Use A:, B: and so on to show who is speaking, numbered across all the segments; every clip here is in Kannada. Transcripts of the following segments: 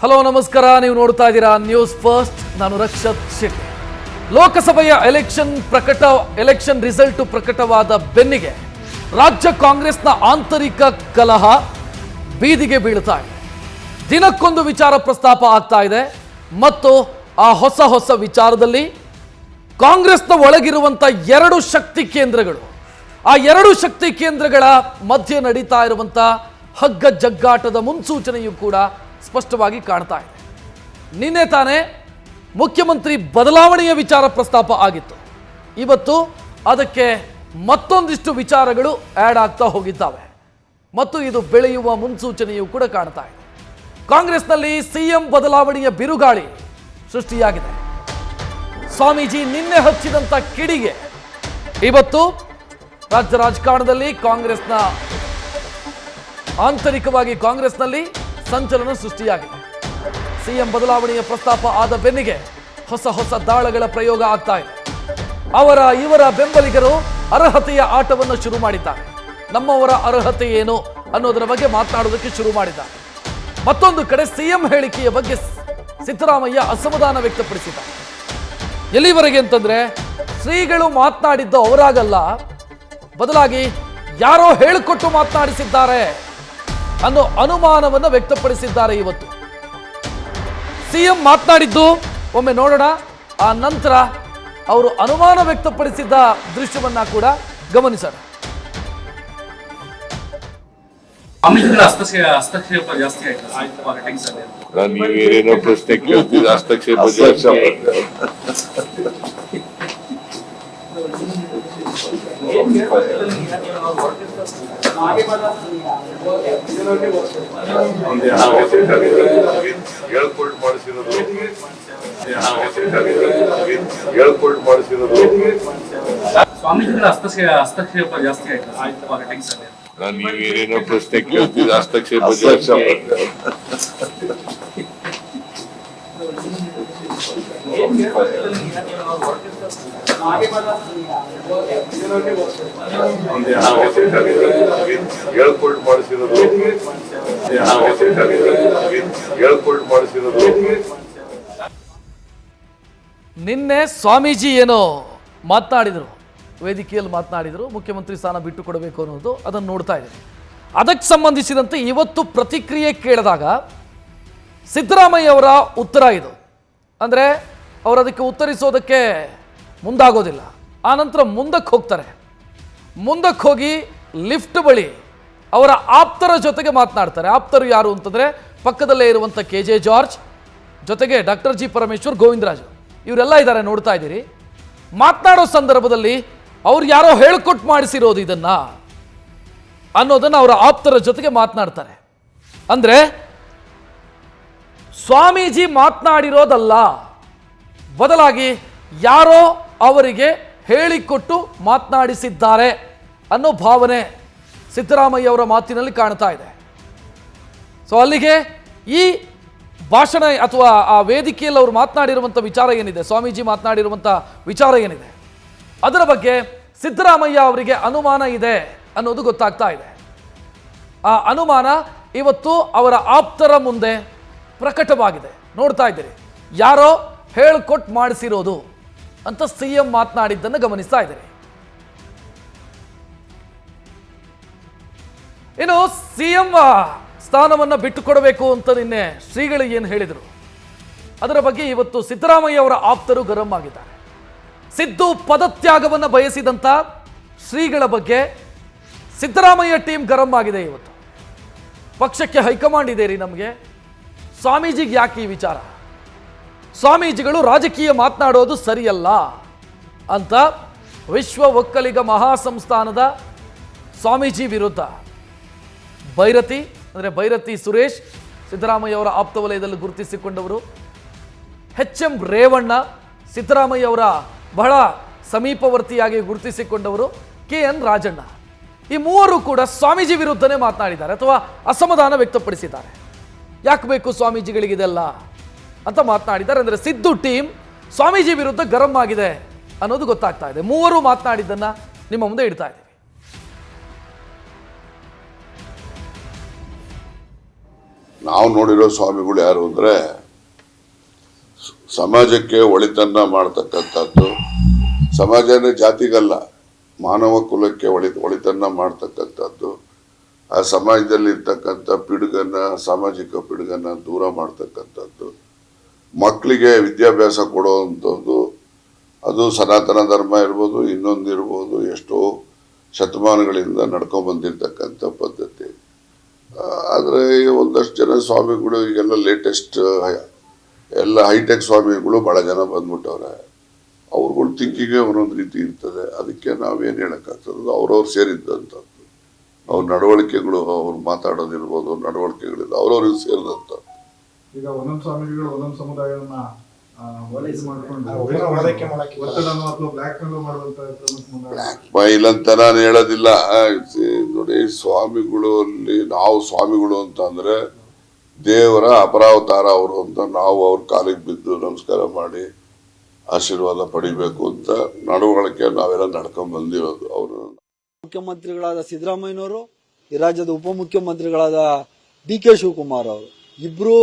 A: ಹಲೋ ನಮಸ್ಕಾರ, ನೀವು ನೋಡ್ತಾ ಇದ್ದೀರಾ ನ್ಯೂಸ್ ಫಸ್ಟ್. ನಾನು ರಕ್ಷತ್ ಶೆಟ್ಟಿ. ಲೋಕಸಭೆಯ ಎಲೆಕ್ಷನ್ ರಿಸಲ್ಟ್ ಪ್ರಕಟವಾದ ಬೆನ್ನಿಗೆ ರಾಜ್ಯ ಕಾಂಗ್ರೆಸ್ನ ಆಂತರಿಕ ಕಲಹ ಬೀದಿಗೆ ಬೀಳ್ತಾ ಇದೆ. ದಿನಕ್ಕೊಂದು ವಿಚಾರ ಪ್ರಸ್ತಾಪ ಆಗ್ತಾ ಇದೆ ಮತ್ತು ಆ ಹೊಸ ವಿಚಾರದಲ್ಲಿ ಕಾಂಗ್ರೆಸ್ನ ಒಳಗಿರುವಂಥ ಎರಡು ಶಕ್ತಿ ಕೇಂದ್ರಗಳು, ಆ ಎರಡು ಶಕ್ತಿ ಕೇಂದ್ರಗಳ ಮಧ್ಯೆ ನಡೀತಾ ಇರುವಂಥ ಹಗ್ಗ ಜಗ್ಗಾಟದ ಮುನ್ಸೂಚನೆಯೂ ಕೂಡ ಸ್ಪಷ್ಟವಾಗಿ ಕಾಣ್ತಾ ಇದೆ. ನಿನ್ನೆ ತಾನೇ ಮುಖ್ಯಮಂತ್ರಿ ಬದಲಾವಣೆಯ ವಿಚಾರ ಪ್ರಸ್ತಾಪ ಆಗಿತ್ತು. ಇವತ್ತು ಅದಕ್ಕೆ ಮತ್ತೊಂದಿಷ್ಟು ವಿಚಾರಗಳು ಆ್ಯಡ್ ಆಗ್ತಾ ಹೋಗಿದ್ದಾವೆ ಮತ್ತು ಇದು ಬೆಳೆಯುವ ಮುನ್ಸೂಚನೆಯೂ ಕೂಡ ಕಾಣ್ತಾ ಇದೆ. ಕಾಂಗ್ರೆಸ್ನಲ್ಲಿ ಸಿಎಂ ಬದಲಾವಣೆಯ ಬಿರುಗಾಳಿ ಸೃಷ್ಟಿಯಾಗಿದೆ. ಸ್ವಾಮೀಜಿ ನಿನ್ನೆ ಹಚ್ಚಿದಂಥ ಕಿಡಿಗೆ ಇವತ್ತು ರಾಜ್ಯ ರಾಜಕಾರಣದಲ್ಲಿ ಆಂತರಿಕವಾಗಿ ಕಾಂಗ್ರೆಸ್ನಲ್ಲಿ ಸಂಚಲನ ಸೃಷ್ಟಿಯಾಗಿದೆ. ಸಿಎಂ ಬದಲಾವಣೆಯ ಪ್ರಸ್ತಾಪ ಆದ ಬೆನ್ನಿಗೆ ಹೊಸ ದಾಳಗಳ ಪ್ರಯೋಗ ಆಗ್ತಾ ಇದೆ. ಇವರ ಬೆಂಬಲಿಗರು ಅರ್ಹತೆಯ ಆಟವನ್ನು ಶುರು ಮಾಡಿದ್ದಾರೆ. ನಮ್ಮವರ ಅರ್ಹತೆ ಏನು ಅನ್ನೋದರ ಬಗ್ಗೆ ಮಾತನಾಡೋದಕ್ಕೆ ಶುರು ಮಾಡಿದ್ದಾರೆ. ಮತ್ತೊಂದು ಕಡೆ ಸಿಎಂ ಹೇಳಿಕೆಯ ಬಗ್ಗೆ ಸಿದ್ದರಾಮಯ್ಯ ಅಸಮಾಧಾನ ವ್ಯಕ್ತಪಡಿಸಿದ್ದಾರೆ. ಎಲ್ಲಿವರೆಗೆ ಅಂತಂದ್ರೆ, ಶ್ರೀಗಳು ಮಾತನಾಡಿದ್ದು ಅವರಾಗಲ್ಲ, ಬದಲಾಗಿ ಯಾರೋ ಹೇಳಿಕೊಟ್ಟು ಮಾತನಾಡಿಸಿದ್ದಾರೆ ಅನ್ನೋ ಅನುಮಾನವನ್ನು ವ್ಯಕ್ತಪಡಿಸಿದ್ದಾರೆ. ಇವತ್ತು ಸಿಎಂ ಮಾತನಾಡಿದ್ದು ಒಮ್ಮೆ ನೋಡೋಣ, ಆ ನಂತರ ಅವರು ಅನುಮಾನ ವ್ಯಕ್ತಪಡಿಸಿದ್ದ ದೃಶ್ಯವನ್ನ ಕೂಡ ಗಮನಿಸೋಣ.
B: ಹಸ್ತಕ್ಷೇಪ ಜಾಸ್ತಿ ಆಯ್ತು.
C: ನೀವೇನೇನೋ ಪ್ರಶ್ನೆ ಕೇಳ್ತಿದ್ರೆ ಹಸ್ತಕ್ಷೇಪ ಜಾಸ್ತಿ. ಹೇಳ್ಕೊಟ್ಟು ಮಾಡಿಸಿರೋದು
B: ಸ್ವಾಮೀಜಿಗಳ ಹಸ್ತಕ್ಷೇಪ ಜಾಸ್ತಿ ಆಯ್ತು ಪಾಲಿಟಿಕ್ಸ್ ಅಲ್ಲಿ.
C: ನೀವೇನೇನೋ ಪ್ರಶ್ನೆ ಕೇಳ್ತಿದ್ರೆ ಹಸ್ತಕ್ಷೇಪ ಜಾಸ್ತಿ. ಹೇಳ್ಕೊಟ್ಟು ಮಾಡಿಸಿರೋದು.
A: ನಿನ್ನೆ ಸ್ವಾಮೀಜಿ ಏನೋ ಮಾತನಾಡಿದರು, ವೇದಿಕೆಯಲ್ಲಿ ಮಾತನಾಡಿದರು, ಮುಖ್ಯಮಂತ್ರಿ ಸ್ಥಾನ ಬಿಟ್ಟು ಕೊಡಬೇಕು ಅನ್ನೋದು, ಅದನ್ನು ನೋಡ್ತಾ ಇದ್ದೀವಿ. ಅದಕ್ಕೆ ಸಂಬಂಧಿಸಿದಂತೆ ಇವತ್ತು ಪ್ರತಿಕ್ರಿಯೆ ಕೇಳಿದಾಗ ಸಿದ್ದರಾಮಯ್ಯ ಅವರ ಉತ್ತರ ಇದು. ಅಂದರೆ ಅವರು ಅದಕ್ಕೆ ಉತ್ತರಿಸೋದಕ್ಕೆ ಮುಂದಾಗೋದಿಲ್ಲ. ಆನಂತರ ಮುಂದಕ್ಕೆ ಹೋಗ್ತಾರೆ. ಮುಂದಕ್ಕೆ ಹೋಗಿ ಲಿಫ್ಟ್ ಬಳಿ ಅವರ ಆಪ್ತರ ಜೊತೆಗೆ ಮಾತನಾಡ್ತಾರೆ. ಆಪ್ತರು ಯಾರು ಅಂತಂದರೆ, ಪಕ್ಕದಲ್ಲೇ ಇರುವಂಥ KJ ಜಾರ್ಜ್, ಜೊತೆಗೆ ಡಾಕ್ಟರ್ G ಪರಮೇಶ್ವರ್, ಗೋವಿಂದರಾಜು, ಇವರೆಲ್ಲ ಇದ್ದಾರೆ, ನೋಡ್ತಾ ಇದ್ದೀರಿ. ಮಾತನಾಡೋ ಸಂದರ್ಭದಲ್ಲಿ ಅವ್ರು ಯಾರೋ ಹೇಳ್ಕೊಟ್ಟು ಮಾಡಿಸಿರೋದು ಇದನ್ನ ಅನ್ನೋದನ್ನು ಅವರ ಆಪ್ತರ ಜೊತೆಗೆ ಮಾತನಾಡ್ತಾರೆ. ಅಂದರೆ ಸ್ವಾಮೀಜಿ ಮಾತನಾಡಿರೋದಲ್ಲ, ಬದಲಾಗಿ ಯಾರೋ ಅವರಿಗೆ ಹೇಳಿಕೊಟ್ಟು ಮಾತನಾಡಿಸಿದ್ದಾರೆ ಅನ್ನೋ ಭಾವನೆ ಸಿದ್ದರಾಮಯ್ಯ ಅವರ ಮಾತಿನಲ್ಲಿ ಕಾಣ್ತಾ ಇದೆ. ಸೊ ಅಲ್ಲಿಗೆ ಈ ಭಾಷಣ ಅಥವಾ ಆ ವೇದಿಕೆಯಲ್ಲಿ ಅವರು ಮಾತನಾಡಿರುವಂಥ ವಿಚಾರ ಏನಿದೆ, ಸ್ವಾಮೀಜಿ ಮಾತನಾಡಿರುವಂಥ ವಿಚಾರ ಏನಿದೆ, ಅದರ ಬಗ್ಗೆ ಸಿದ್ದರಾಮಯ್ಯ ಅವರಿಗೆ ಅನುಮಾನ ಇದೆ ಅನ್ನೋದು ಗೊತ್ತಾಗ್ತಾ ಇದೆ. ಆ ಅನುಮಾನ ಇವತ್ತು ಅವರ ಆಪ್ತರ ಮುಂದೆ ಪ್ರಕಟವಾಗಿದೆ. ನೋಡ್ತಾ ಇದ್ದೀರಿ, ಯಾರೋ ಹೇಳ್ಕೊಟ್ಟು ಮಾಡಿಸಿರೋದು ಅಂತ ಸಿಎಂ ಮಾತನಾಡಿದ್ದನ್ನು ಗಮನಿಸ್ತಾ ಇದ್ದೀರಿ. ಇನ್ನು ಸಿಎಂ ಸ್ಥಾನವನ್ನು ಬಿಟ್ಟುಕೊಡಬೇಕು ಅಂತ ನಿನ್ನೆ ಶ್ರೀಗಳು ಏನು ಹೇಳಿದರು, ಅದರ ಬಗ್ಗೆ ಇವತ್ತು ಸಿದ್ದರಾಮಯ್ಯ ಅವರ ಆಪ್ತರು ಗರಂ ಆಗಿದ್ದಾರೆ. ಸಿದ್ದು ಪದತ್ಯಾಗವನ್ನು ಬಯಸಿದಂಥ ಶ್ರೀಗಳ ಬಗ್ಗೆ ಸಿದ್ದರಾಮಯ್ಯ ಟೀಮ್ ಗರಂ ಆಗಿದೆ. ಇವತ್ತು ಪಕ್ಷಕ್ಕೆ ಹೈಕಮಾಂಡ್ ಇದೆ ರೀ, ನಮಗೆ ಸ್ವಾಮೀಜಿಗೆ ಯಾಕೆ ಈ ವಿಚಾರ, ಸ್ವಾಮೀಜಿಗಳು ರಾಜಕೀಯ ಮಾತನಾಡೋದು ಸರಿಯಲ್ಲ ಅಂತ ವಿಶ್ವ ಒಕ್ಕಲಿಗ ಮಹಾಸಂಸ್ಥಾನದ ಸ್ವಾಮೀಜಿ ವಿರುದ್ಧ ಭೈರತಿ ಸುರೇಶ್, ಸಿದ್ದರಾಮಯ್ಯ ಅವರ ಆಪ್ತ ವಲಯದಲ್ಲಿ ಗುರುತಿಸಿಕೊಂಡವರು, HM ರೇವಣ್ಣ, ಸಿದ್ದರಾಮಯ್ಯ ಅವರ ಬಹಳ ಸಮೀಪವರ್ತಿಯಾಗಿ ಗುರುತಿಸಿಕೊಂಡವರು KN ರಾಜಣ್ಣ, ಈ ಮೂವರು ಕೂಡ ಸ್ವಾಮೀಜಿ ವಿರುದ್ಧನೇ ಮಾತನಾಡಿದ್ದಾರೆ ಅಥವಾ ಅಸಮಾಧಾನ ವ್ಯಕ್ತಪಡಿಸಿದ್ದಾರೆ. ಯಾಕೆ ಬೇಕು ಸ್ವಾಮೀಜಿಗಳಿಗಿದೆಲ್ಲ ಅಂತ ಮಾತನಾಡಿದ್ದಾರೆ. ಅಂದರೆ ಸಿದ್ದು ಟೀಮ್ ಸ್ವಾಮೀಜಿ ವಿರುದ್ಧ ಗರಂ ಆಗಿದೆ ಅನ್ನೋದು ಗೊತ್ತಾಗ್ತಾ ಇದೆ. ಮೂವರು ಮಾತನಾಡಿದ್ದನ್ನು ನಿಮ್ಮ ಮುಂದೆ ಇಡ್ತಾ ಇದ್ದೀವಿ.
C: ನಾವು ನೋಡಿರೋ ಸ್ವಾಮಿಗಳು ಯಾರು ಅಂದ್ರೆ ಸಮಾಜಕ್ಕೆ ಒಳಿತನ್ನ ಮಾಡ್ತಕ್ಕಂಥದ್ದು, ಸಮಾಜನೇ ಜಾತಿಗಲ್ಲ ಮಾನವ ಕುಲಕ್ಕೆ ಒಳಿತನ್ನ ಮಾಡ್ತಕ್ಕಂಥದ್ದು, ಆ ಸಮಾಜದಲ್ಲಿ ಇರ್ತಕ್ಕಂಥ ಪಿಡುಗನ್ನ, ಸಾಮಾಜಿಕ ಪಿಡುಗನ್ನ ದೂರ ಮಾಡ್ತಕ್ಕಂಥದ್ದು, ಮಕ್ಕಳಿಗೆ ವಿದ್ಯಾಭ್ಯಾಸ ಕೊಡುವಂಥದ್ದು, ಅದು ಸನಾತನ ಧರ್ಮ ಇರ್ಬೋದು, ಇನ್ನೊಂದಿರ್ಬೋದು, ಎಷ್ಟೋ ಶತಮಾನಗಳಿಂದ ನಡ್ಕೊಂಡು ಬಂದಿರತಕ್ಕಂಥ ಪದ್ಧತಿ. ಆದರೆ ಒಂದಷ್ಟು ಜನ ಸ್ವಾಮಿಗಳು ಈಗೆಲ್ಲ ಲೇಟೆಸ್ಟ್ ಎಲ್ಲ ಹೈಟೆಕ್ ಸ್ವಾಮಿಗಳು ಭಾಳ ಜನ ಬಂದ್ಬಿಟ್ಟವ್ರೆ. ಅವ್ರುಗಳ ಥಿಂಕಿಂಗ್ ಒಂದೊಂದು ರೀತಿ ಇರ್ತದೆ. ಅದಕ್ಕೆ ನಾವೇನು ಹೇಳೋಕ್ಕಾಗ್ತದೆ, ಅವ್ರವ್ರು ಸೇರಿದ್ದಂಥದ್ದು, ಅವ್ರ ನಡವಳಿಕೆಗಳು, ಅವ್ರು ಮಾತಾಡೋದಿರ್ಬೋದು, ನಡವಳಿಕೆಗಳಿಂದ ಅವ್ರವ್ರಿಗೆ ಸೇರಿದಂಥದ್ದು.
D: ಈಗ ಒಂದೊಂದು ಸ್ವಾಮೀಜಿಗಳು ಒಂದೊಂದು ಸಮುದಾಯವನ್ನ
C: ಬ್ಲ್ಯಾಕ್ ಮೈಲ್ ಅಂತ ನಾನು ಹೇಳೋದಿಲ್ಲ ನೋಡಿ. ಸ್ವಾಮಿಗಳು ಅಲ್ಲಿ ನಾವು ಸ್ವಾಮಿಗಳು ಅಂತ ಅಂದ್ರೆ ದೇವರ ಅಪರಾವತಾರ ಅವರು ಅಂತ ನಾವು ಅವ್ರ ಕಾಲಿಗೆ ಬಿದ್ದು ನಮಸ್ಕಾರ ಮಾಡಿ ಆಶೀರ್ವಾದ ಪಡಿಬೇಕು ಅಂತ ನಡವಳಿಕೆ ನಾವೆಲ್ಲ ನಡ್ಕೊಂಡ್ ಬಂದಿರೋದು. ಅವರು
E: ಮುಖ್ಯಮಂತ್ರಿಗಳಾದ ಸಿದ್ದರಾಮಯ್ಯನವರು, ಈ ರಾಜ್ಯದ ಉಪಮುಖ್ಯಮಂತ್ರಿಗಳಾದ DK ಶಿವಕುಮಾರ್ ಅವರು ಇಬ್ರು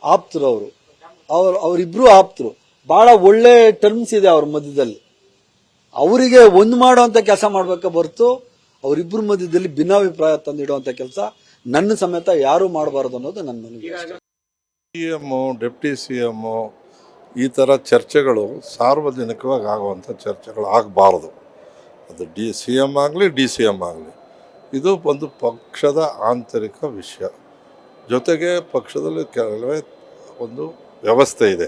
E: ಆಪ್ತರವರು, ಅವರಿಬ್ರು ಆಪ್ತರು. ಬಹಳ ಒಳ್ಳೆ ಟರ್ಮ್ಸ್ ಇದೆ ಅವ್ರ ಮಧ್ಯದಲ್ಲಿ. ಅವರಿಗೆ ಒಂದು ಮಾಡುವಂತ ಕೆಲಸ ಮಾಡ್ಬೇಕ ಹೊರತು ಅವರಿಬ್ರು ಮಧ್ಯದಲ್ಲಿ ಭಿನ್ನಾಭಿಪ್ರಾಯ ತಂದಿಡುವಂತ ಕೆಲಸ ನನ್ನ ಸಮೇತ ಯಾರು ಮಾಡಬಾರದು ಅನ್ನೋದು ನನ್ನ ಮನವಿ.
F: CM, ಡೆಪ್ಟಿ CM ಈ ಥರ ಚರ್ಚೆಗಳು ಸಾರ್ವಜನಿಕವಾಗಿ ಆಗುವಂಥ ಚರ್ಚೆಗಳು ಆಗಬಾರ್ದು. ಅದು CM ಆಗಲಿ DCM ಆಗಲಿ, ಇದು ಒಂದು ಪಕ್ಷದ ಆಂತರಿಕ ವಿಷಯ. ಜೊತೆಗೆ ಪಕ್ಷದಲ್ಲಿ ಕೆಲವೇ ಒಂದು ವ್ಯವಸ್ಥೆ ಇದೆ.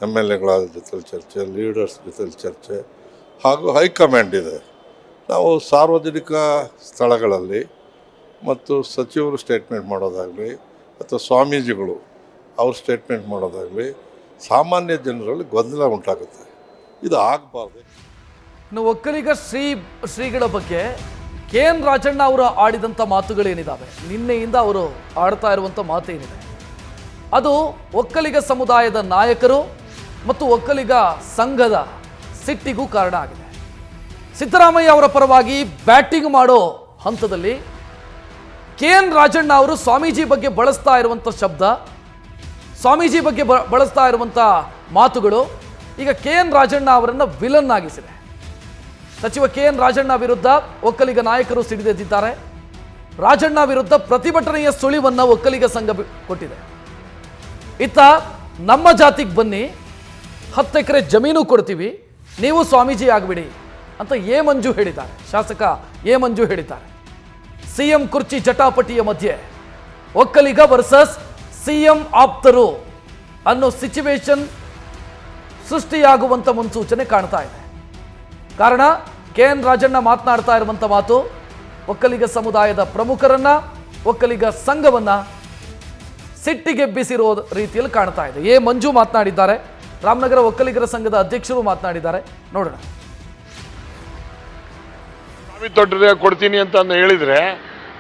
F: MLAಗಳ ಜೊತೆಲಿ ಚರ್ಚೆ, ಲೀಡರ್ಸ್ ಜೊತೆಲಿ ಚರ್ಚೆ, ಹಾಗೂ ಹೈಕಮಾಂಡ್ ಇದೆ. ನಾವು ಸಾರ್ವಜನಿಕ ಸ್ಥಳಗಳಲ್ಲಿ ಮತ್ತು ಸಚಿವರು ಸ್ಟೇಟ್ಮೆಂಟ್ ಮಾಡೋದಾಗಲಿ ಅಥವಾ ಸ್ವಾಮೀಜಿಗಳು ಅವ್ರು ಸ್ಟೇಟ್ಮೆಂಟ್ ಮಾಡೋದಾಗಲಿ ಸಾಮಾನ್ಯ ಜನರಲ್ಲಿ ಗೊಂದಲ ಉಂಟಾಗುತ್ತೆ. ಇದು ಆಗಬಾರ್ದು.
A: ಇನ್ನು ಒಕ್ಕಲಿಗ ಶ್ರೀಗಳ ಬಗ್ಗೆ KN ರಾಜಣ್ಣ ಅವರು ಆಡಿದಂಥ ಮಾತುಗಳೇನಿದ್ದಾವೆ, ನಿನ್ನೆಯಿಂದ ಅವರು ಆಡ್ತಾ ಇರುವಂಥ ಮಾತೇನಿದೆ, ಅದು ಒಕ್ಕಲಿಗ ಸಮುದಾಯದ ನಾಯಕರು ಮತ್ತು ಒಕ್ಕಲಿಗ ಸಂಘದ ಸಿಟ್ಟಿಗೂ ಕಾರಣ ಆಗಿದೆ. ಸಿದ್ದರಾಮಯ್ಯ ಅವರ ಪರವಾಗಿ ಬ್ಯಾಟಿಂಗ್ ಮಾಡೋ ಹಂತದಲ್ಲಿ KN ರಾಜಣ್ಣ ಅವರು ಸ್ವಾಮೀಜಿ ಬಗ್ಗೆ ಬಳಸ್ತಾ ಇರುವಂಥ ಶಬ್ದ, ಸ್ವಾಮೀಜಿ ಬಗ್ಗೆ ಬಳಸ್ತಾ ಇರುವಂಥ ಮಾತುಗಳು ಈಗ KN ರಾಜಣ್ಣ ಅವರನ್ನು ವಿಲನ್ ಆಗಿಸಿದೆ. ಸಚಿವ KN ರಾಜಣ್ಣ ವಿರುದ್ಧ ಒಕ್ಕಲಿಗ ನಾಯಕರು ಸಿಡಿದೆದ್ದಿದ್ದಾರೆ. ರಾಜಣ್ಣ ವಿರುದ್ಧ ಪ್ರತಿಭಟನೆಯ ಸುಳಿವನ್ನು ಒಕ್ಕಲಿಗ ಸಂಘ ಕೊಟ್ಟಿದೆ. ಇತ್ತ ನಮ್ಮ ಜಾತಿಗೆ ಬನ್ನಿ, 10 ಎಕರೆ ಜಮೀನು ಕೊಡ್ತೀವಿ, ನೀವು ಸ್ವಾಮೀಜಿ ಆಗಿಬಿಡಿ ಅಂತ ಮಂಜು ಹೇಳಿದ್ದಾರೆ. ಶಾಸಕ ಮಂಜು ಹೇಳಿದ್ದಾರೆ. CM ಕುರ್ಚಿ ಜಟಾಪಟಿಯ ಮಧ್ಯೆ ಒಕ್ಕಲಿಗ ವರ್ಸಸ್ CM ಆಪ್ತರು ಅನ್ನೋ ಸಿಚುವೇಶನ್ ಸೃಷ್ಟಿಯಾಗುವಂಥ ಮುನ್ಸೂಚನೆ ಕಾಣ್ತಾ ಇದೆ. ಕಾರಣ KN ರಾಜಣ್ಣ ಮಾತನಾಡ್ತಾ ಇರುವಂಥ ಮಾತು ಒಕ್ಕಲಿಗ ಸಮುದಾಯದ ಪ್ರಮುಖರನ್ನ, ಒಕ್ಕಲಿಗ ಸಂಘವನ್ನ ಸಿಟ್ಟಿಗೆಬ್ಬಿಸಿರೋ ರೀತಿಯಲ್ಲಿ ಕಾಣ್ತಾ ಇದೆ. ಮಂಜು ಮಾತನಾಡಿದ್ದಾರೆ. ರಾಮನಗರ ಒಕ್ಕಲಿಗರ ಸಂಘದ ಅಧ್ಯಕ್ಷರು ಮಾತನಾಡಿದ್ದಾರೆ. ನೋಡೋಣ.
G: ಸ್ವಾಮಿ ತೊಟ್ಟರೆ ಕೊಡ್ತೀನಿ ಅಂತ ಹೇಳಿದ್ರೆ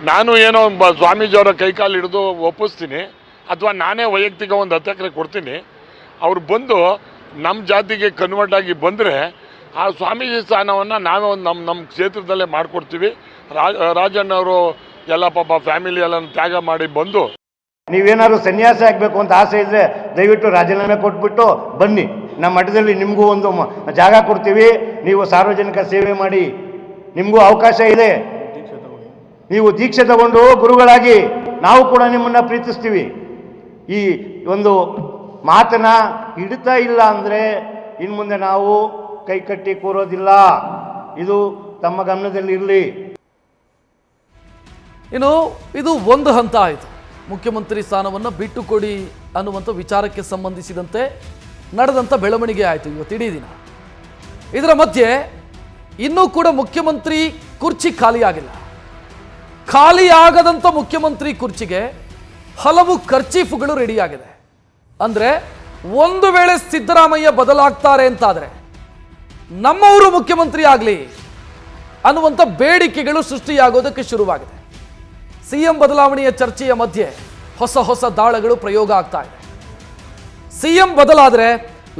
G: ನಾನು ಏನೋ ಸ್ವಾಮೀಜಿಯವರ ಕೈಕಾಲು ಹಿಡಿದು ಒಪ್ಪಿಸ್ತೀನಿ, ಅಥವಾ ನಾನೇ ವೈಯಕ್ತಿಕ ಒಂದು 10 ಎಕರೆ ಕೊಡ್ತೀನಿ. ಅವ್ರು ಬಂದು ನಮ್ಮ ಜಾತಿಗೆ ಕನ್ವರ್ಟ್ ಆಗಿ ಬಂದರೆ ಆ ಸ್ವಾಮೀಜಿ ಸ್ಥಾನವನ್ನು ನಾವೇ ಒಂದು ನಮ್ಮ ಕ್ಷೇತ್ರದಲ್ಲೇ ಮಾಡಿಕೊಡ್ತೀವಿ. ರಾಜಣ್ಣವರು ಎಲ್ಲ ಪಾಪ ಫ್ಯಾಮಿಲಿ ಎಲ್ಲ ತ್ಯಾಗ ಮಾಡಿ ಬಂದು,
H: ನೀವೇನಾದ್ರು ಸನ್ಯಾಸ ಆಗಬೇಕು ಅಂತ ಆಸೆ ಇದ್ದರೆ ದಯವಿಟ್ಟು ರಾಜೀನಾಮೆ ಕೊಟ್ಬಿಟ್ಟು ಬನ್ನಿ, ನಮ್ಮ ಮಠದಲ್ಲಿ ನಿಮಗೂ ಒಂದು ಜಾಗ ಕೊಡ್ತೀವಿ, ನೀವು ಸಾರ್ವಜನಿಕ ಸೇವೆ ಮಾಡಿ, ನಿಮಗೂ ಅವಕಾಶ ಇದೆ, ನೀವು ದೀಕ್ಷೆ ತಗೊಂಡು ಗುರುಗಳಾಗಿ ನಾವು ಕೂಡ ನಿಮ್ಮನ್ನು ಪ್ರೀತಿಸ್ತೀವಿ. ಈ ಒಂದು ಮಾತನ್ನ ಹಿಡಿತಾ ಇಲ್ಲ ಅಂದರೆ ಇನ್ನು ಮುಂದೆ ನಾವು ಕೈ ಕಟ್ಟಿ ಕೂರೋದಿಲ್ಲ. ಇದು ತಮ್ಮ ಗಮನದಲ್ಲಿ ಇರಲಿ.
A: ಇನ್ನು ಇದು ಒಂದು ಹಂತ ಆಯಿತು. ಮುಖ್ಯಮಂತ್ರಿ ಸ್ಥಾನವನ್ನು ಬಿಟ್ಟುಕೊಡಿ ಅನ್ನುವಂಥ ವಿಚಾರಕ್ಕೆ ಸಂಬಂಧಿಸಿದಂತೆ ನಡೆದಂಥ ಬೆಳವಣಿಗೆ ಆಯಿತು ಇವತ್ತಿಡೀ ದಿನ. ಇದರ ಮಧ್ಯೆ ಇನ್ನೂ ಕೂಡ ಮುಖ್ಯಮಂತ್ರಿ ಕುರ್ಚಿ ಖಾಲಿಯಾಗಿಲ್ಲ. ಖಾಲಿಯಾಗದಂಥ ಮುಖ್ಯಮಂತ್ರಿ ಕುರ್ಚಿಗೆ ಹಲವು ಖರ್ಚೀಫುಗಳು ರೆಡಿಯಾಗಿದೆ. ಅಂದರೆ ಒಂದು ವೇಳೆ ಸಿದ್ದರಾಮಯ್ಯ ಬದಲಾಗ್ತಾರೆ ಅಂತಾದರೆ ನಮ್ಮವರು ಮುಖ್ಯಮಂತ್ರಿ ಆಗಲಿ ಅನ್ನುವಂಥ ಬೇಡಿಕೆಗಳು ಸೃಷ್ಟಿಯಾಗೋದಕ್ಕೆ ಶುರುವಾಗಿದೆ. CM ಬದಲಾವಣೆಯ ಚರ್ಚೆಯ ಮಧ್ಯೆ ಹೊಸ ದಾಳಗಳು ಪ್ರಯೋಗ ಆಗ್ತಾ ಇದೆ. CM ಬದಲಾದರೆ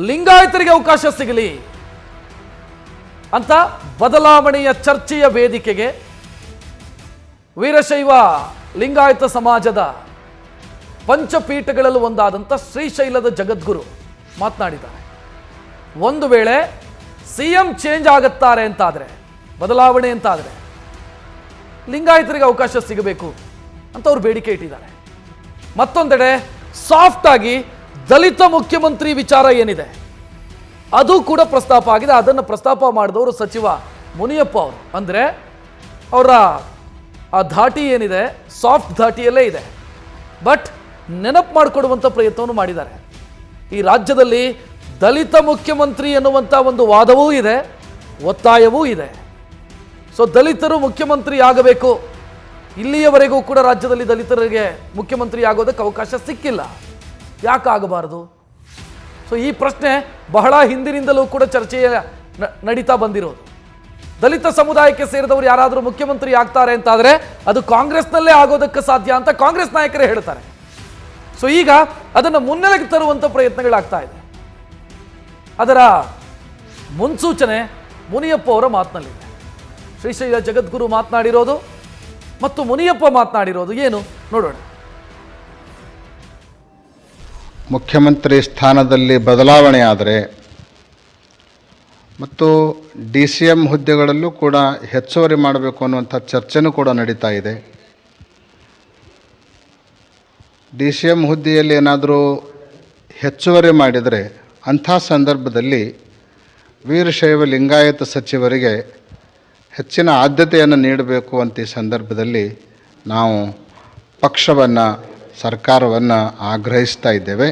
A: ಲಿಂಗಾಯತರಿಗೆ ಅವಕಾಶ ಸಿಗಲಿ ಅಂತ ಬದಲಾವಣೆಯ ಚರ್ಚೆಯ ವೇದಿಕೆಗೆ ವೀರಶೈವ ಲಿಂಗಾಯತ ಸಮಾಜದ ಪಂಚಪೀಠಗಳಲ್ಲಿ ಒಂದಾದಂಥ ಶ್ರೀಶೈಲದ ಜಗದ್ಗುರು ಮಾತನಾಡಿದ್ದಾರೆ. ಒಂದು ವೇಳೆ CM ಚೇಂಜ್ ಆಗುತ್ತಾರೆ ಅಂತಾದರೆ, ಬದಲಾವಣೆ ಅಂತಾದರೆ ಲಿಂಗಾಯತರಿಗೆ ಅವಕಾಶ ಸಿಗಬೇಕು ಅಂತ ಅವರು ಬೇಡಿಕೆ ಇಟ್ಟಿದ್ದಾರೆ. ಮತ್ತೊಂದೆಡೆ ಸಾಫ್ಟ್ ಆಗಿ ದಲಿತ ಮುಖ್ಯಮಂತ್ರಿ ವಿಚಾರ ಏನಿದೆ ಅದು ಕೂಡ ಪ್ರಸ್ತಾಪ ಆಗಿದೆ. ಅದನ್ನು ಪ್ರಸ್ತಾಪ ಮಾಡಿದವರು ಸಚಿವ ಮುನಿಯಪ್ಪ ಅವರು. ಅಂದರೆ ಅವರ ಆ ಧಾಟಿ ಏನಿದೆ ಸಾಫ್ಟ್ ಧಾಟಿಯಲ್ಲೇ ಇದೆ. ಬಟ್ ನೆನಪು ಮಾಡಿಕೊಡುವಂಥ ಪ್ರಯತ್ನವನ್ನು ಮಾಡಿದ್ದಾರೆ. ಈ ರಾಜ್ಯದಲ್ಲಿ ದಲಿತ ಮುಖ್ಯಮಂತ್ರಿ ಎನ್ನುವಂಥ ಒಂದು ವಾದವೂ ಇದೆ, ಒತ್ತಾಯವೂ ಇದೆ. ಸೊ ದಲಿತರು ಮುಖ್ಯಮಂತ್ರಿ ಆಗಬೇಕು. ಇಲ್ಲಿಯವರೆಗೂ ಕೂಡ ರಾಜ್ಯದಲ್ಲಿ ದಲಿತರಿಗೆ ಮುಖ್ಯಮಂತ್ರಿ ಆಗೋದಕ್ಕೆ ಅವಕಾಶ ಸಿಕ್ಕಿಲ್ಲ. ಯಾಕೆ ಆಗಬಾರದು? ಸೊ ಈ ಪ್ರಶ್ನೆ ಬಹಳ ಹಿಂದಿನಿಂದಲೂ ಕೂಡ ಚರ್ಚೆ ನಡೀತಾ ಬಂದಿರೋದು. ದಲಿತ ಸಮುದಾಯಕ್ಕೆ ಸೇರಿದವರು ಯಾರಾದರೂ ಮುಖ್ಯಮಂತ್ರಿ ಆಗ್ತಾರೆ ಅಂತಾದರೆ ಅದು ಕಾಂಗ್ರೆಸ್ನಲ್ಲೇ ಆಗೋದಕ್ಕೆ ಸಾಧ್ಯ ಅಂತ ಕಾಂಗ್ರೆಸ್ ನಾಯಕರೇ ಹೇಳ್ತಾರೆ. ಸೊ ಈಗ ಅದನ್ನು ಮುನ್ನೆಲೆಗೆ ತರುವಂಥ ಪ್ರಯತ್ನಗಳಾಗ್ತಾ ಇದೆ. ಅದರ ಮುನ್ಸೂಚನೆ ಮುನಿಯಪ್ಪ ಅವರ ಮಾತಿನಲ್ಲಿದೆ. ಶ್ರೀಶೈಲ ಜಗದ್ಗುರು ಮಾತನಾಡಿರೋದು ಮತ್ತು ಮುನಿಯಪ್ಪ ಮಾತನಾಡಿರೋದು ಏನು ನೋಡೋಣ.
I: ಮುಖ್ಯಮಂತ್ರಿ ಸ್ಥಾನದಲ್ಲಿ ಬದಲಾವಣೆ ಆದರೆ ಮತ್ತು DCM ಹುದ್ದೆಗಳಲ್ಲೂ ಕೂಡ ಹೆಚ್ಚುವರಿ ಮಾಡಬೇಕು ಅನ್ನುವಂಥ ಚರ್ಚೆನೂ ಕೂಡ ನಡೀತಾ ಇದೆ. DCM ಹುದ್ದೆಯಲ್ಲಿ ಏನಾದರೂ ಹೆಚ್ಚುವರಿ ಮಾಡಿದರೆ ಅಂಥ ಸಂದರ್ಭದಲ್ಲಿ ವೀರಶೈವ ಲಿಂಗಾಯತ ಸಚಿವರಿಗೆ ಹೆಚ್ಚಿನ ಆದ್ಯತೆಯನ್ನು ನೀಡಬೇಕು ಅಂತ ಈ ಸಂದರ್ಭದಲ್ಲಿ ನಾವು ಪಕ್ಷವನ್ನು ಸರ್ಕಾರವನ್ನು ಆಗ್ರಹಿಸ್ತಾ ಇದ್ದೇವೆ.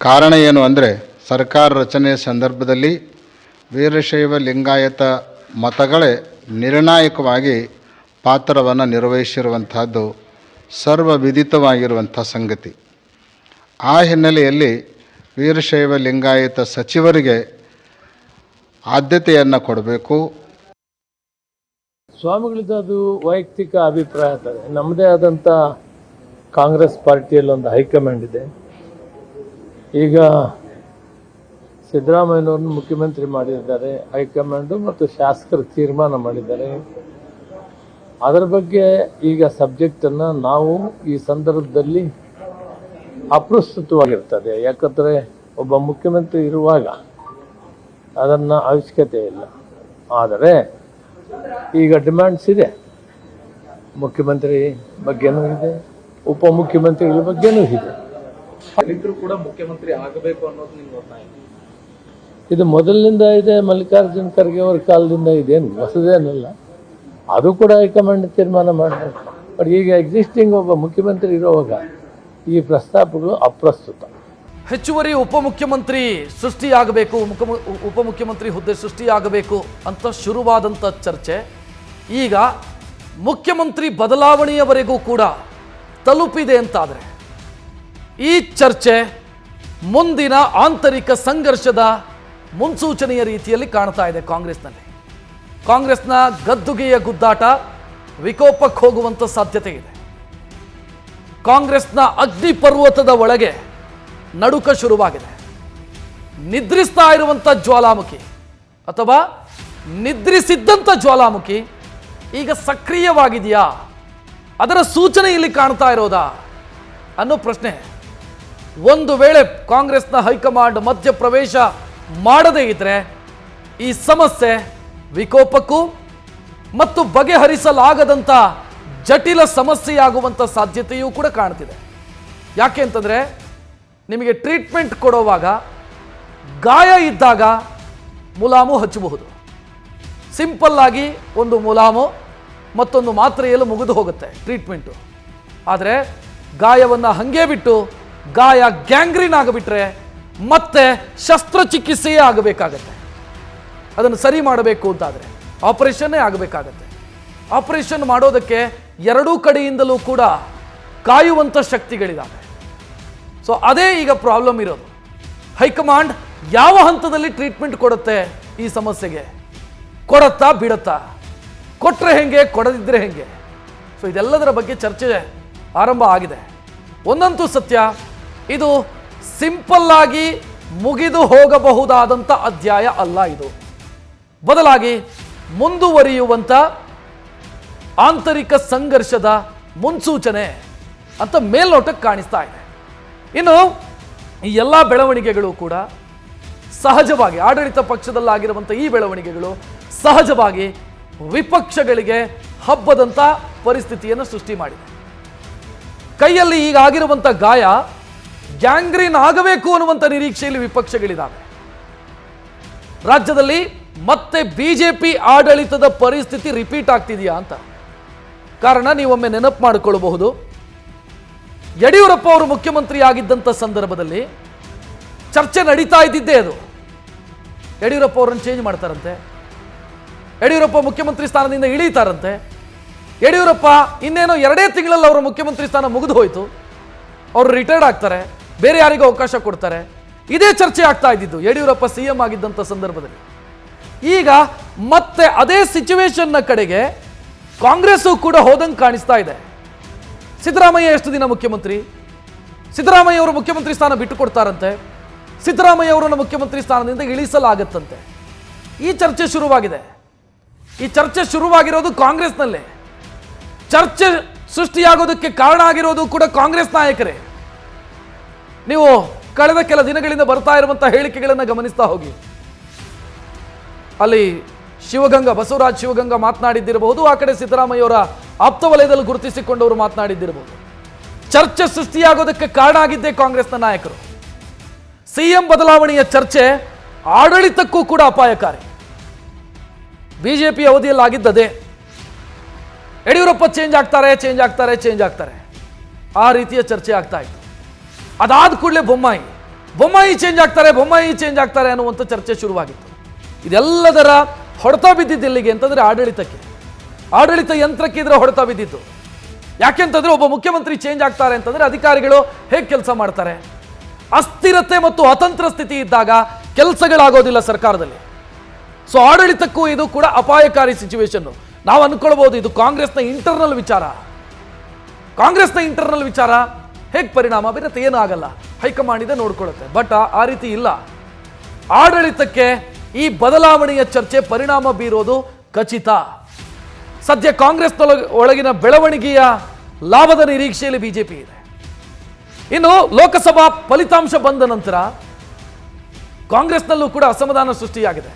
I: ಕಾರಣ ಏನು ಅಂದರೆ ಸರ್ಕಾರ ರಚನೆಯ ಸಂದರ್ಭದಲ್ಲಿ ವೀರಶೈವ ಲಿಂಗಾಯತ ಮತಗಳೇ ನಿರ್ಣಾಯಕವಾಗಿ ಪಾತ್ರವನ್ನು ನಿರ್ವಹಿಸಿರುವಂಥದ್ದು ಸರ್ವವಿದಿತವಾಗಿರುವಂಥ ಸಂಗತಿ. ಆ ಹಿನ್ನೆಲೆಯಲ್ಲಿ ವೀರಶೈವ ಲಿಂಗಾಯತ ಸಚಿವರಿಗೆ ಆದ್ಯತೆಯನ್ನು ಕೊಡಬೇಕು.
J: ಸ್ವಾಮಿಗಳಿದ್ದು ಅದು ವೈಯಕ್ತಿಕ ಅಭಿಪ್ರಾಯ ಆಗ್ತದೆ. ನಮ್ಮದೇ ಆದಂಥ ಕಾಂಗ್ರೆಸ್ ಪಾರ್ಟಿಯಲ್ಲಿ ಒಂದು ಹೈಕಮಾಂಡ್ ಇದೆ. ಈಗ ಸಿದ್ದರಾಮಯ್ಯನವ್ರನ್ನ ಮುಖ್ಯಮಂತ್ರಿ ಮಾಡಿದ್ದಾರೆ ಹೈಕಮಾಂಡು ಮತ್ತು ಶಾಸಕರು ತೀರ್ಮಾನ ಮಾಡಿದ್ದಾರೆ. ಅದರ ಬಗ್ಗೆ ಈಗ ಸಬ್ಜೆಕ್ಟನ್ನು ನಾವು ಈ ಸಂದರ್ಭದಲ್ಲಿ ಅಪ್ರಸ್ತುತವಾಗಿರ್ತದೆ. ಯಾಕಂದರೆ ಒಬ್ಬ ಮುಖ್ಯಮಂತ್ರಿ ಇರುವಾಗ ಅದನ್ನು ಅವಶ್ಯಕತೆ ಇಲ್ಲ. ಆದರೆ ಈಗ ಡಿಮ್ಯಾಂಡ್ಸ್ ಇದೆ, ಮುಖ್ಯಮಂತ್ರಿ ಬಗ್ಗೆನೂ ಇದೆ, ಉಪಮುಖ್ಯಮಂತ್ರಿಗಳ ಬಗ್ಗೆನೂ ಇದೆ.
B: ದಲಿತರು ಕೂಡ ಮುಖ್ಯಮಂತ್ರಿ ಆಗಬೇಕು ಅನ್ನೋದು ನಿಮ್ಮ ಒತ್ತಾಯ?
J: ಇದು ಮೊದಲಿನಿಂದ ಇದೆ, ಮಲ್ಲಿಕಾರ್ಜುನ್ ಖರ್ಗೆ ಅವರ ಕಾಲದಿಂದ ಇದೇನು ಹೊಸದೇನಲ್ಲ. ಅದು ಕೂಡ ಹೈಕಮಾಂಡ್ ತೀರ್ಮಾನ ಮಾಡಬೇಕು. ಬಟ್ ಈಗ ಎಕ್ಸಿಸ್ಟಿಂಗ್ ಒಬ್ಬ ಮುಖ್ಯಮಂತ್ರಿ ಇರುವಾಗ ಈ ಪ್ರಸ್ತಾಪಗಳು ಅಪ್ರಸ್ತುತ.
A: ಹೆಚ್ಚುವರಿ ಉಪಮುಖ್ಯಮಂತ್ರಿ ಸೃಷ್ಟಿಯಾಗಬೇಕು, ಉಪಮುಖ್ಯಮಂತ್ರಿ ಹುದ್ದೆ ಸೃಷ್ಟಿಯಾಗಬೇಕು ಅಂತ ಶುರುವಾದಂಥ ಚರ್ಚೆ ಈಗ ಮುಖ್ಯಮಂತ್ರಿ ಬದಲಾವಣೆಯವರೆಗೂ ಕೂಡ ತಲುಪಿದೆ ಅಂತಾದರೆ ಈ ಚರ್ಚೆ ಮುಂದಿನ ಆಂತರಿಕ ಸಂಘರ್ಷದ ಮುನ್ಸೂಚನೆಯ ರೀತಿಯಲ್ಲಿ ಕಾಣ್ತಾ ಇದೆ. ಕಾಂಗ್ರೆಸ್ನ ಗದ್ದುಗೆಯ ಗುದ್ದಾಟ ವಿಕೋಪಕ್ಕೆ ಹೋಗುವಂಥ ಸಾಧ್ಯತೆ ಇದೆ. ಕಾಂಗ್ರೆಸ್ನ ಅಗ್ನಿ ಪರ್ವತದ ಒಳಗೆ ನಡುಕ ಶುರುವಾಗಿದೆ. ನಿದ್ರಿಸ್ತಾ ಇರುವಂಥ ಜ್ವಾಲಾಮುಖಿ ಅಥವಾ ನಿದ್ರಿಸಿದ್ದಂಥ ಜ್ವಾಲಾಮುಖಿ ಈಗ ಸಕ್ರಿಯವಾಗಿದೆಯಾ, ಅದರ ಸೂಚನೆ ಇಲ್ಲಿ ಕಾಣ್ತಾ ಇರೋದಾ ಅನ್ನೋ ಪ್ರಶ್ನೆ. ಒಂದು ವೇಳೆ ಕಾಂಗ್ರೆಸ್ನ ಹೈಕಮಾಂಡ್ ಮಧ್ಯಪ್ರವೇಶ ಮಾಡದೇ ಇದ್ರೆ ಈ ಸಮಸ್ಯೆ ವಿಕೋಪಕ್ಕೂ ಮತ್ತು ಬಗೆಹರಿಸಲಾಗದಂಥ ಜಟಿಲ ಸಮಸ್ಯೆಯಾಗುವಂಥ ಸಾಧ್ಯತೆಯೂ ಕೂಡ ಕಾಣ್ತಿದೆ. ಯಾಕೆ ಅಂತಂದರೆ ನಿಮಗೆ ಟ್ರೀಟ್ಮೆಂಟ್ ಕೊಡುವಾಗ ಗಾಯ ಇದ್ದಾಗ ಮುಲಾಮು ಹಚ್ಚಬಹುದು. ಸಿಂಪಲ್ಲಾಗಿ ಒಂದು ಮುಲಾಮು ಮತ್ತೊಂದು ಮಾತ್ರೆಯಲ್ಲಿ ಮುಗಿದು ಹೋಗುತ್ತೆ ಟ್ರೀಟ್ಮೆಂಟು. ಆದರೆ ಗಾಯವನ್ನು ಹಾಗೇ ಬಿಟ್ಟು ಗಾಯ ಗ್ಯಾಂಗ್ರೀನ್ ಆಗಿಬಿಟ್ರೆ ಮತ್ತೆ ಶಸ್ತ್ರಚಿಕಿತ್ಸೆಯೇ ಆಗಬೇಕಾಗತ್ತೆ. ಅದನ್ನು ಸರಿ ಮಾಡಬೇಕು ಅಂತಾದರೆ ಆಪರೇಷನ್ನೇ ಆಗಬೇಕಾಗತ್ತೆ. ಆಪರೇಷನ್ ಮಾಡೋದಕ್ಕೆ ಎರಡೂ ಕಡೆಯಿಂದಲೂ ಕೂಡ ಕಾಯುವಂಥ ಶಕ್ತಿಗಳಿದ್ದಾವೆ. ಸೊ ಅದೇ ಈಗ ಪ್ರಾಬ್ಲಮ್ ಇರೋದು. ಹೈಕಮಾಂಡ್ ಯಾವ ಹಂತದಲ್ಲಿ ಟ್ರೀಟ್ಮೆಂಟ್ ಕೊಡುತ್ತೆ ಈ ಸಮಸ್ಯೆಗೆ? ಕೊಡತ್ತಾ ಬಿಡತ್ತಾ? ಕೊಟ್ಟರೆ ಹೆಂಗೆ, ಕೊಡದಿದ್ದರೆ ಹೆಂಗೆ? ಸೊ ಇದೆಲ್ಲದರ ಬಗ್ಗೆ ಚರ್ಚೆ ಆರಂಭ ಆಗಿದೆ. ಒಂದಂತೂ ಸತ್ಯ, ಇದು ಸಿಂಪಲ್ಲಾಗಿ ಮುಗಿದು ಹೋಗಬಹುದಾದಂಥ ಅಧ್ಯಾಯ ಅಲ್ಲ. ಇದು ಬದಲಾಗಿ ಮುಂದುವರಿಯುವಂಥ ಆಂತರಿಕ ಸಂಘರ್ಷದ ಮುನ್ಸೂಚನೆ ಅಂತ ಮೇಲ್ನೋಟಕ್ಕೆ ಕಾಣಿಸ್ತಾ ಇದೆ. ಇನ್ನು ಈ ಎಲ್ಲ ಬೆಳವಣಿಗೆಗಳು ಕೂಡ ಸಹಜವಾಗಿ ಆಡಳಿತ ಪಕ್ಷದಲ್ಲಾಗಿರುವಂಥ ಈ ಬೆಳವಣಿಗೆಗಳು ಸಹಜವಾಗಿ ವಿಪಕ್ಷಗಳಿಗೆ ಹಬ್ಬದಂಥ ಪರಿಸ್ಥಿತಿಯನ್ನು ಸೃಷ್ಟಿ ಮಾಡಿದೆ. ಕೈಯಲ್ಲಿ ಈಗ ಆಗಿರುವಂಥ ಗಾಯ ಗ್ಯಾಂಗ್ರೀನ್ ಆಗಬೇಕು ಅನ್ನುವಂಥ ನಿರೀಕ್ಷೆಯಲ್ಲಿ ವಿಪಕ್ಷಗಳಿದ್ದಾವೆ. ರಾಜ್ಯದಲ್ಲಿ ಮತ್ತೆ ಬಿಜೆಪಿ ಆಡಳಿತದ ಪರಿಸ್ಥಿತಿ ರಿಪೀಟ್ ಆಗ್ತಿದೆಯಾ ಅಂತ. ಕಾರಣ ನೀವೊಮ್ಮೆ ನೆನಪು ಮಾಡಿಕೊಳ್ಳಬಹುದು, ಯಡಿಯೂರಪ್ಪ ಅವರು ಮುಖ್ಯಮಂತ್ರಿ ಆಗಿದ್ದಂಥ ಸಂದರ್ಭದಲ್ಲಿ ಚರ್ಚೆ ನಡೀತಾ ಇದ್ದಿದ್ದೇ ಅದು. ಯಡಿಯೂರಪ್ಪ ಅವರನ್ನು ಚೇಂಜ್ ಮಾಡ್ತಾರಂತೆ, ಯಡಿಯೂರಪ್ಪ ಮುಖ್ಯಮಂತ್ರಿ ಸ್ಥಾನದಿಂದ ಇಳೀತಾರಂತೆ, ಯಡಿಯೂರಪ್ಪ ಇನ್ನೇನೋ 2 ತಿಂಗಳಲ್ಲಿ ಅವರ ಮುಖ್ಯಮಂತ್ರಿ ಸ್ಥಾನ ಮುಗಿದು ಹೋಯಿತು, ಅವರು ರಿಟೈರ್ಡ್ ಆಗ್ತಾರೆ, ಬೇರೆ ಯಾರಿಗೂ ಅವಕಾಶ ಕೊಡ್ತಾರೆ. ಇದೇ ಚರ್ಚೆ ಆಗ್ತಾ ಇದ್ದಿದ್ದು ಯಡಿಯೂರಪ್ಪ CM ಆಗಿದ್ದಂಥ ಸಂದರ್ಭದಲ್ಲಿ. ಈಗ ಮತ್ತೆ ಅದೇ ಸಿಚುವೇಶನ್ನ ಕಡೆಗೆ ಕಾಂಗ್ರೆಸ್ಸು ಕೂಡ ಹೋದಂಗೆ ಕಾಣಿಸ್ತಾ ಇದೆ. ಸಿದ್ದರಾಮಯ್ಯ ಎಷ್ಟು ದಿನ ಮುಖ್ಯಮಂತ್ರಿ? ಸಿದ್ದರಾಮಯ್ಯ ಅವರು ಮುಖ್ಯಮಂತ್ರಿ ಸ್ಥಾನ ಬಿಟ್ಟು ಕೊಡ್ತಾರಂತೆ, ಸಿದ್ದರಾಮಯ್ಯ ಅವರನ್ನು ಮುಖ್ಯಮಂತ್ರಿ ಸ್ಥಾನದಿಂದ ಇಳಿಸಲಾಗತ್ತಂತೆ. ಈ ಚರ್ಚೆ ಶುರುವಾಗಿದೆ. ಈ ಚರ್ಚೆ ಶುರುವಾಗಿರೋದು ಕಾಂಗ್ರೆಸ್ನಲ್ಲೇ. ಚರ್ಚೆ ಸೃಷ್ಟಿಯಾಗೋದಕ್ಕೆ ಕಾರಣ ಆಗಿರೋದು ಕೂಡ ಕಾಂಗ್ರೆಸ್ ನಾಯಕರೇ. ನೀವು ಕಳೆದ ಕೆಲ ದಿನಗಳಿಂದ ಬರ್ತಾ ಇರುವಂಥ ಹೇಳಿಕೆಗಳನ್ನು ಗಮನಿಸ್ತಾ ಹೋಗಿ. ಅಲ್ಲಿ ಬಸವರಾಜ್ ಶಿವಗಂಗಾ ಮಾತನಾಡಿದ್ದಿರಬಹುದು, ಆ ಕಡೆ ಸಿದ್ದರಾಮಯ್ಯ ಅವರ ಆಪ್ತ ವಲಯದಲ್ಲಿ ಗುರುತಿಸಿಕೊಂಡವರು ಮಾತನಾಡಿದ್ದಿರಬಹುದು. ಚರ್ಚೆ ಸೃಷ್ಟಿಯಾಗೋದಕ್ಕೆ ಕಾರಣ ಆಗಿದ್ದೇ ಕಾಂಗ್ರೆಸ್ನ ನಾಯಕರು. CM ಬದಲಾವಣೆಯ ಚರ್ಚೆ ಆಡಳಿತಕ್ಕೂ ಕೂಡ ಅಪಾಯಕಾರಿ. ಬಿಜೆಪಿ ಅವಧಿಯಲ್ಲಿ ಆಗಿದ್ದದೇ. ಯಡಿಯೂರಪ್ಪ ಚೇಂಜ್ ಆಗ್ತಾರೆ, ಆ ರೀತಿಯ ಚರ್ಚೆ ಆಗ್ತಾ ಇತ್ತು. ಅದಾದ ಕೂಡಲೇ ಬೊಮ್ಮಾಯಿ ಚೇಂಜ್ ಆಗ್ತಾರೆ ಅನ್ನುವಂಥ ಚರ್ಚೆ ಶುರುವಾಗಿತ್ತು. ಇದೆಲ್ಲದರ ಹೊಡೆತ ಬಿದ್ದಿದ್ದೆಲ್ಲಿಗೆ ಅಂತಂದ್ರೆ ಆಡಳಿತಕ್ಕೆ, ಆಡಳಿತ ಯಂತ್ರಕ್ಕೆ ಇದರ ಹೊಡೆತ ಬಿದ್ದಿದ್ದು. ಯಾಕೆಂತಂದ್ರೆ ಒಬ್ಬ ಮುಖ್ಯಮಂತ್ರಿ ಚೇಂಜ್ ಆಗ್ತಾರೆ ಅಂತಂದ್ರೆ ಅಧಿಕಾರಿಗಳು ಹೇಗೆ ಕೆಲಸ ಮಾಡ್ತಾರೆ? ಅಸ್ಥಿರತೆ ಮತ್ತು ಅತಂತ್ರ ಸ್ಥಿತಿ ಇದ್ದಾಗ ಕೆಲಸಗಳಾಗೋದಿಲ್ಲ ಸರ್ಕಾರದಲ್ಲಿ. ಸೊ ಆಡಳಿತಕ್ಕೂ ಇದು ಕೂಡ ಅಪಾಯಕಾರಿ ಸಿಚುವೇಶನ್. ನಾವು ಅನ್ಕೊಳ್ಬಹುದು ಇದು ಕಾಂಗ್ರೆಸ್ನ ಇಂಟರ್ನಲ್ ವಿಚಾರ, ಹೇಗೆ ಪರಿಣಾಮ ಬೀರುತ್ತೆ ಏನೂ ಆಗಲ್ಲ, ಹೈಕಮಾಂಡ್ ಇದೆ ನೋಡ್ಕೊಳ್ಳುತ್ತೆ. ಬಟ್ ಆ ರೀತಿ ಇಲ್ಲ. ಆಡಳಿತಕ್ಕೆ ಈ ಬದಲಾವಣೆಯ ಚರ್ಚೆ ಪರಿಣಾಮ ಬೀರೋದು ಖಚಿತ. ಸದ್ಯ ಕಾಂಗ್ರೆಸ್ ಒಳಗಿನ ಬೆಳವಣಿಗೆಯ ಲಾಭದ ನಿರೀಕ್ಷೆಯಲ್ಲಿ ಬಿಜೆಪಿ ಇದೆ. ಇನ್ನು ಲೋಕಸಭಾ ಫಲಿತಾಂಶ ಬಂದ ನಂತರ ಕಾಂಗ್ರೆಸ್ನಲ್ಲೂ ಕೂಡ ಅಸಮಾಧಾನ ಸೃಷ್ಟಿಯಾಗಿದೆ.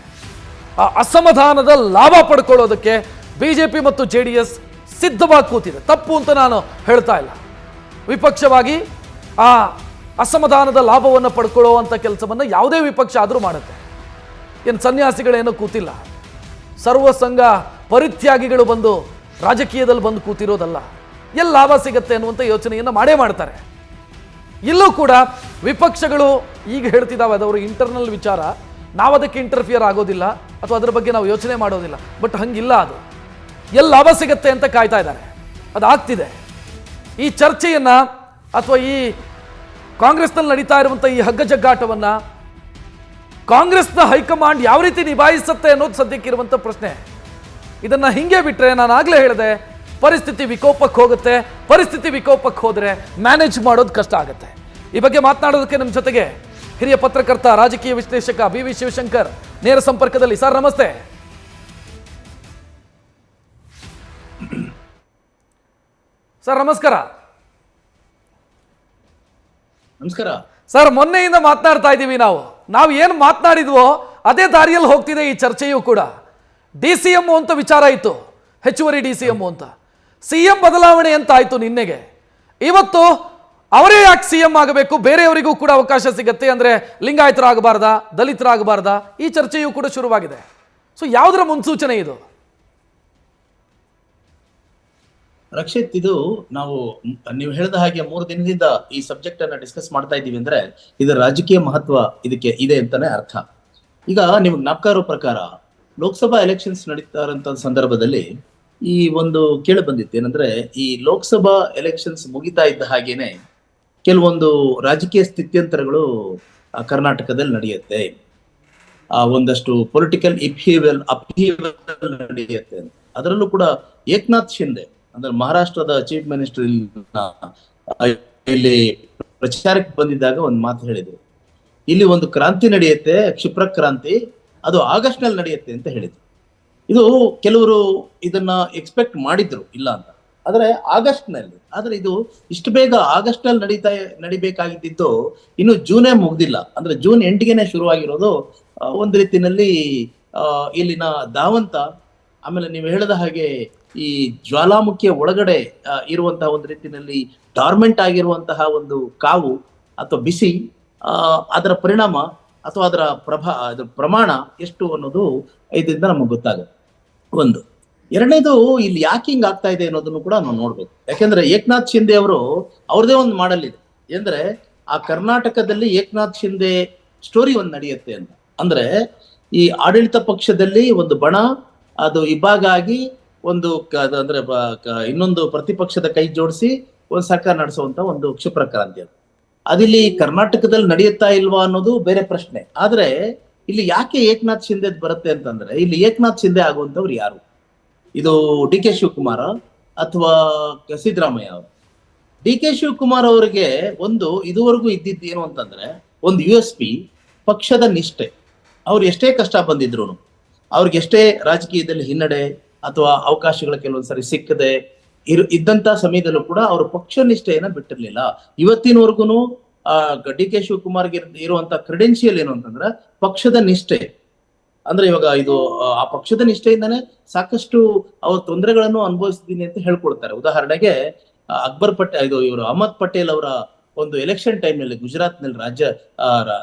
A: ಆ ಅಸಮಾಧಾನದ ಲಾಭ ಪಡ್ಕೊಳ್ಳೋದಕ್ಕೆ ಬಿಜೆಪಿ ಮತ್ತು JDS ಸಿದ್ಧವಾಗಿ ಕೂತಿದೆ. ತಪ್ಪು ಅಂತ ನಾನು ಹೇಳ್ತಾ ಇಲ್ಲ. ವಿಪಕ್ಷವಾಗಿ ಆ ಅಸಮಾಧಾನದ ಲಾಭವನ್ನು ಪಡ್ಕೊಳ್ಳುವಂಥ ಕೆಲಸವನ್ನು ಯಾವುದೇ ವಿಪಕ್ಷ ಆದರೂ ಮಾಡುತ್ತೆ. ಏನು ಸನ್ಯಾಸಿಗಳೇನೋ ಕೂತಿಲ್ಲ, ಸರ್ವಸಂಘ ಪರಿತ್ಯಾಗಿಗಳು ಬಂದು ರಾಜಕೀಯದಲ್ಲಿ ಬಂದು ಕೂತಿರೋದಲ್ಲ. ಎಲ್ಲಿ ಲಾಭ ಸಿಗುತ್ತೆ ಅನ್ನುವಂಥ ಯೋಚನೆಯನ್ನು ಮಾಡ್ತಾರೆ. ಇಲ್ಲೂ ಕೂಡ ವಿಪಕ್ಷಗಳು ಈಗ ಹೇಳ್ತಿದ್ದಾವೆ ಅದವರು ಇಂಟರ್ನಲ್ ವಿಚಾರ, ನಾವು ಅದಕ್ಕೆ ಇಂಟರ್ಫಿಯರ್ ಆಗೋದಿಲ್ಲ ಅಥವಾ ಅದರ ಬಗ್ಗೆ ನಾವು ಯೋಚನೆ ಮಾಡೋದಿಲ್ಲ. ಬಟ್ ಹಂಗಿಲ್ಲ, ಅದು ಎಲ್ಲಿ ಲಾಭ ಸಿಗುತ್ತೆ ಅಂತ ಕಾಯ್ತಾ ಇದ್ದಾರೆ. ಅದಾಗ್ತಿದೆ. ಈ ಚರ್ಚೆಯನ್ನು ಅಥವಾ ಈ ಕಾಂಗ್ರೆಸ್ನಲ್ಲಿ ನಡೀತಾ ಇರುವಂಥ ಈ ಹಗ್ಗಜಗ್ಗಾಟವನ್ನು ಕಾಂಗ್ರೆಸ್ನ ಹೈಕಮಾಂಡ್ ಯಾವ ರೀತಿ ನಿಭಾಯಿಸುತ್ತೆ ಅನ್ನೋದು ಸದ್ಯಕ್ಕಿರುವಂಥ ಪ್ರಶ್ನೆ. ಇದನ್ನು ಹಿಂಗೆ ಬಿಟ್ಟರೆ ನಾನು ಆಗಲೇ ಹೇಳಿದೆ, ಪರಿಸ್ಥಿತಿ ವಿಕೋಪಕ್ಕೆ ಹೋಗುತ್ತೆ. ಪರಿಸ್ಥಿತಿ ವಿಕೋಪಕ್ಕೆ ಹೋದರೆ ಮ್ಯಾನೇಜ್ ಮಾಡೋದು ಕಷ್ಟ ಆಗುತ್ತೆ. ಈ ಬಗ್ಗೆ ಮಾತನಾಡೋದಕ್ಕೆ ನಮ್ಮ ಜೊತೆಗೆ ಹಿರಿಯ ಪತ್ರಕರ್ತ, ರಾಜಕೀಯ ವಿಶ್ಲೇಷಕ BV ಶಿವಶಂಕರ್ ನೇರ ಸಂಪರ್ಕದಲ್ಲಿ. ಸರ್ ನಮಸ್ತೆ. ಸರ್ ನಮಸ್ಕಾರ. ಸರ್ ಮೊನ್ನೆಯಿಂದ ಮಾತನಾಡ್ತಾ ಇದ್ದೀವಿ. ನಾವು ಏನು ಮಾತನಾಡಿದ್ವೋ ಅದೇ ದಾರಿಯಲ್ಲಿ ಹೋಗ್ತಿದೆ ಈ ಚರ್ಚೆಯೂ ಕೂಡ. DCM ಅಂತ ವಿಚಾರ ಇತ್ತು, ಹೆಚ್ಚುವರಿ DCM ಅಂತ. CM ಬದಲಾವಣೆ ಅಂತ ಆಯ್ತು ನಿನ್ನೆಗೆ. ಇವತ್ತು ಅವರೇ ಯಾಕೆ CM ಆಗಬೇಕು, ಬೇರೆಯವರಿಗೂ ಕೂಡ ಅವಕಾಶ ಸಿಗತ್ತೆ ಅಂದ್ರೆ ಲಿಂಗಾಯತರಾಗಬಾರ್ದಾ, ದಲಿತರಾಗಬಾರ್ದಾ, ಈ ಚರ್ಚೆಯೂ ಕೂಡ ಶುರುವಾಗಿದೆ. ಸೊ ಯಾವುದರ ಮುನ್ಸೂಚನೆ ಇದು?
K: ರಕ್ಷಿತ್, ಇದು ನೀವು ಹೇಳಿದ ಹಾಗೆ 3 ದಿನದಿಂದ ಈ ಸಬ್ಜೆಕ್ಟ್ ಅನ್ನ ಡಿಸ್ಕಸ್ ಮಾಡ್ತಾ ಇದ್ದೀವಿ ಅಂದ್ರೆ ಇದರ ರಾಜಕೀಯ ಮಹತ್ವ ಇದಕ್ಕೆ ಇದೆ ಅಂತಾನೆ ಅರ್ಥ. ಈಗ ನಿಮ್ಗೆ ಜ್ಞಾಪಕ ಇರೋ ಪ್ರಕಾರ ಲೋಕಸಭಾ ಎಲೆಕ್ಷನ್ಸ್ ನಡೀತಾ ಇರೋಂಥ ಸಂದರ್ಭದಲ್ಲಿ ಈ ಒಂದು ಕೇಳಿ ಬಂದಿತ್ತು ಏನಂದ್ರೆ, ಈ ಲೋಕಸಭಾ ಎಲೆಕ್ಷನ್ಸ್ ಮುಗಿತಾ ಇದ್ದ ಹಾಗೇನೆ ಕೆಲವೊಂದು ರಾಜಕೀಯ ಸ್ಥಿತ್ಯಂತರಗಳು ಕರ್ನಾಟಕದಲ್ಲಿ ನಡೆಯುತ್ತೆ, ಒಂದಷ್ಟು ಪೊಲಿಟಿಕಲ್ ಅಪ್ಹೀವಲ್ ನಡೆಯುತ್ತೆ ಅಂತ. ಅದರಲ್ಲೂ ಕೂಡ ಏಕನಾಥ್ ಶಿಂದೆ ಅಂದ್ರೆ ಮಹಾರಾಷ್ಟ್ರದ ಚೀಫ್ ಮಿನಿಸ್ಟರ್ ಇಲ್ಲಿ ಪ್ರಚಾರಕ್ಕೆ ಬಂದಿದ್ದಾಗ ಒಂದು ಮಾತು ಹೇಳಿದ್ರು, ಇಲ್ಲಿ ಒಂದು ಕ್ರಾಂತಿ ನಡೆಯುತ್ತೆ, ಕ್ಷಿಪ್ರ ಕ್ರಾಂತಿ, ಅದು ಆಗಸ್ಟ್ ನಲ್ಲಿ ನಡೆಯುತ್ತೆ ಅಂತ ಹೇಳಿದ್ರು. ಇದು ಕೆಲವರು ಇದನ್ನ ಎಕ್ಸ್ಪೆಕ್ಟ್ ಮಾಡಿದ್ರು, ಇಲ್ಲ ಅಂತ. ಆದ್ರೆ ಆಗಸ್ಟ್ ನಲ್ಲಿ, ಆದ್ರೆ ಇದು ಇಷ್ಟು ಬೇಗ ಆಗಸ್ಟ್ ನಲ್ಲಿ ನಡಿಬೇಕಾಗಿದ್ದು ಇನ್ನು ಜೂನೇ ಮುಗ್ದಿಲ್ಲ. ಅಂದ್ರೆ ಜೂನ್ ಎಂಟಿಗೆನೆ ಶುರುವಾಗಿರೋದು. ಒಂದು ರೀತಿನಲ್ಲಿ ಇಲ್ಲಿನ ಧಾವಂತ, ಆಮೇಲೆ ನೀವು ಹೇಳಿದ ಹಾಗೆ ಈ ಜ್ವಾಲಾಮುಖಿಯ ಒಳಗಡೆ ಇರುವಂತಹ ಒಂದು ರೀತಿಯಲ್ಲಿ ಡಾರ್ಮೆಂಟ್ ಆಗಿರುವಂತಹ ಒಂದು ಕಾವು ಅಥವಾ ಬಿಸಿ, ಅದರ ಪರಿಣಾಮ ಅಥವಾ ಅದರ ಪ್ರಮಾಣ ಎಷ್ಟು ಅನ್ನೋದು ಇದರಿಂದ ನಮಗೆ ಗೊತ್ತಾಗುತ್ತೆ. ಒಂದು. ಎರಡನೇದು, ಇಲ್ಲಿ ಯಾಕೆ ಹಿಂಗ್ ಆಗ್ತಾ ಇದೆ ಅನ್ನೋದನ್ನು ಕೂಡ ನಾವು ನೋಡ್ಬೇಕು. ಯಾಕೆಂದ್ರೆ ಏಕನಾಥ್ ಶಿಂದೆ ಅವರು ಅವ್ರದೇ ಒಂದು ಮಾಡಲ್ ಇದೆ. ಅಂದ್ರೆ ಆ ಕರ್ನಾಟಕದಲ್ಲಿ ಏಕನಾಥ್ ಶಿಂದೆ ಸ್ಟೋರಿ ಒಂದು ನಡೆಯುತ್ತೆ ಅಂತ. ಅಂದ್ರೆ ಈ ಆಡಳಿತ ಪಕ್ಷದಲ್ಲಿ ಒಂದು ಬಣ ಅದು ಇಬ್ಬಾಗ ಆಗಿ ಒಂದು ಅಂದ್ರೆ ಇನ್ನೊಂದು ಪ್ರತಿಪಕ್ಷದ ಕೈ ಜೋಡಿಸಿ ಒಂದು ಸರ್ಕಾರ ನಡೆಸುವಂತ ಒಂದು ಕ್ಷಿಪ್ರ ಕ್ರಾಂತಿ ಅದು. ಅದಿಲ್ಲಿ ಕರ್ನಾಟಕದಲ್ಲಿ ನಡೆಯುತ್ತಾ ಇಲ್ವಾ ಅನ್ನೋದು ಬೇರೆ ಪ್ರಶ್ನೆ. ಆದ್ರೆ ಇಲ್ಲಿ ಯಾಕೆ ಏಕನಾಥ್ ಶಿಂದೆ ಬರುತ್ತೆ ಅಂತಂದ್ರೆ, ಇಲ್ಲಿ ಏಕನಾಥ್ ಶಿಂದೆ ಆಗುವಂತವ್ರು ಯಾರು? ಇದು ಡಿ ಕೆ ಶಿವಕುಮಾರ ಅಥವಾ ಸಿದ್ದರಾಮಯ್ಯ ಅವರು? ಡಿ ಕೆ ಶಿವಕುಮಾರ್ ಅವರಿಗೆ ಒಂದು ಇದುವರೆಗೂ ಇದ್ದಿದ್ದು ಏನು ಅಂತಂದ್ರೆ, ಒಂದು USP ಪಕ್ಷದ ನಿಷ್ಠೆ. ಅವ್ರು ಎಷ್ಟೇ ಕಷ್ಟ ಬಂದಿದ್ರು, ಅವ್ರಿಗೆ ಎಷ್ಟೇ ರಾಜಕೀಯದಲ್ಲಿ ಹಿನ್ನಡೆ ಅಥವಾ ಅವಕಾಶಗಳು ಕೆಲವೊಂದ್ಸರಿ ಸಿಕ್ಕದೆ ಇದ್ದಂತ ಸಮಯದಲ್ಲೂ ಕೂಡ ಅವರು ಪಕ್ಷ ನಿಷ್ಠೆಯನ್ನ ಬಿಟ್ಟಿರ್ಲಿಲ್ಲ. ಇವತ್ತಿನವರೆಗೂ ಡಿ ಕೆ ಶಿವಕುಮಾರ್ಗೆ ಇರುವಂತ ಕ್ರೆಡೆನ್ಶಿಯಲ್ ಏನು ಅಂತಂದ್ರೆ ಪಕ್ಷದ ನಿಷ್ಠೆ. ಅಂದ್ರೆ ಇವಾಗ ಇದು ಆ ಪಕ್ಷದ ನಿಷ್ಠೆಯಿಂದಾನೇ ಸಾಕಷ್ಟು ಅವ್ರ ತೊಂದರೆಗಳನ್ನು ಅನುಭವಿಸಿದ್ದೀನಿ ಅಂತ ಹೇಳ್ಕೊಳ್ತಾರೆ. ಉದಾಹರಣೆಗೆ ಅಕ್ಬರ್ ಪಟೇಲ್, ಇವರು ಅಹಮದ್ ಪಟೇಲ್ ಅವರ ಒಂದು ಎಲೆಕ್ಷನ್ ಟೈಮ್ ನಲ್ಲಿ ಗುಜರಾತ್ ನಲ್ಲಿ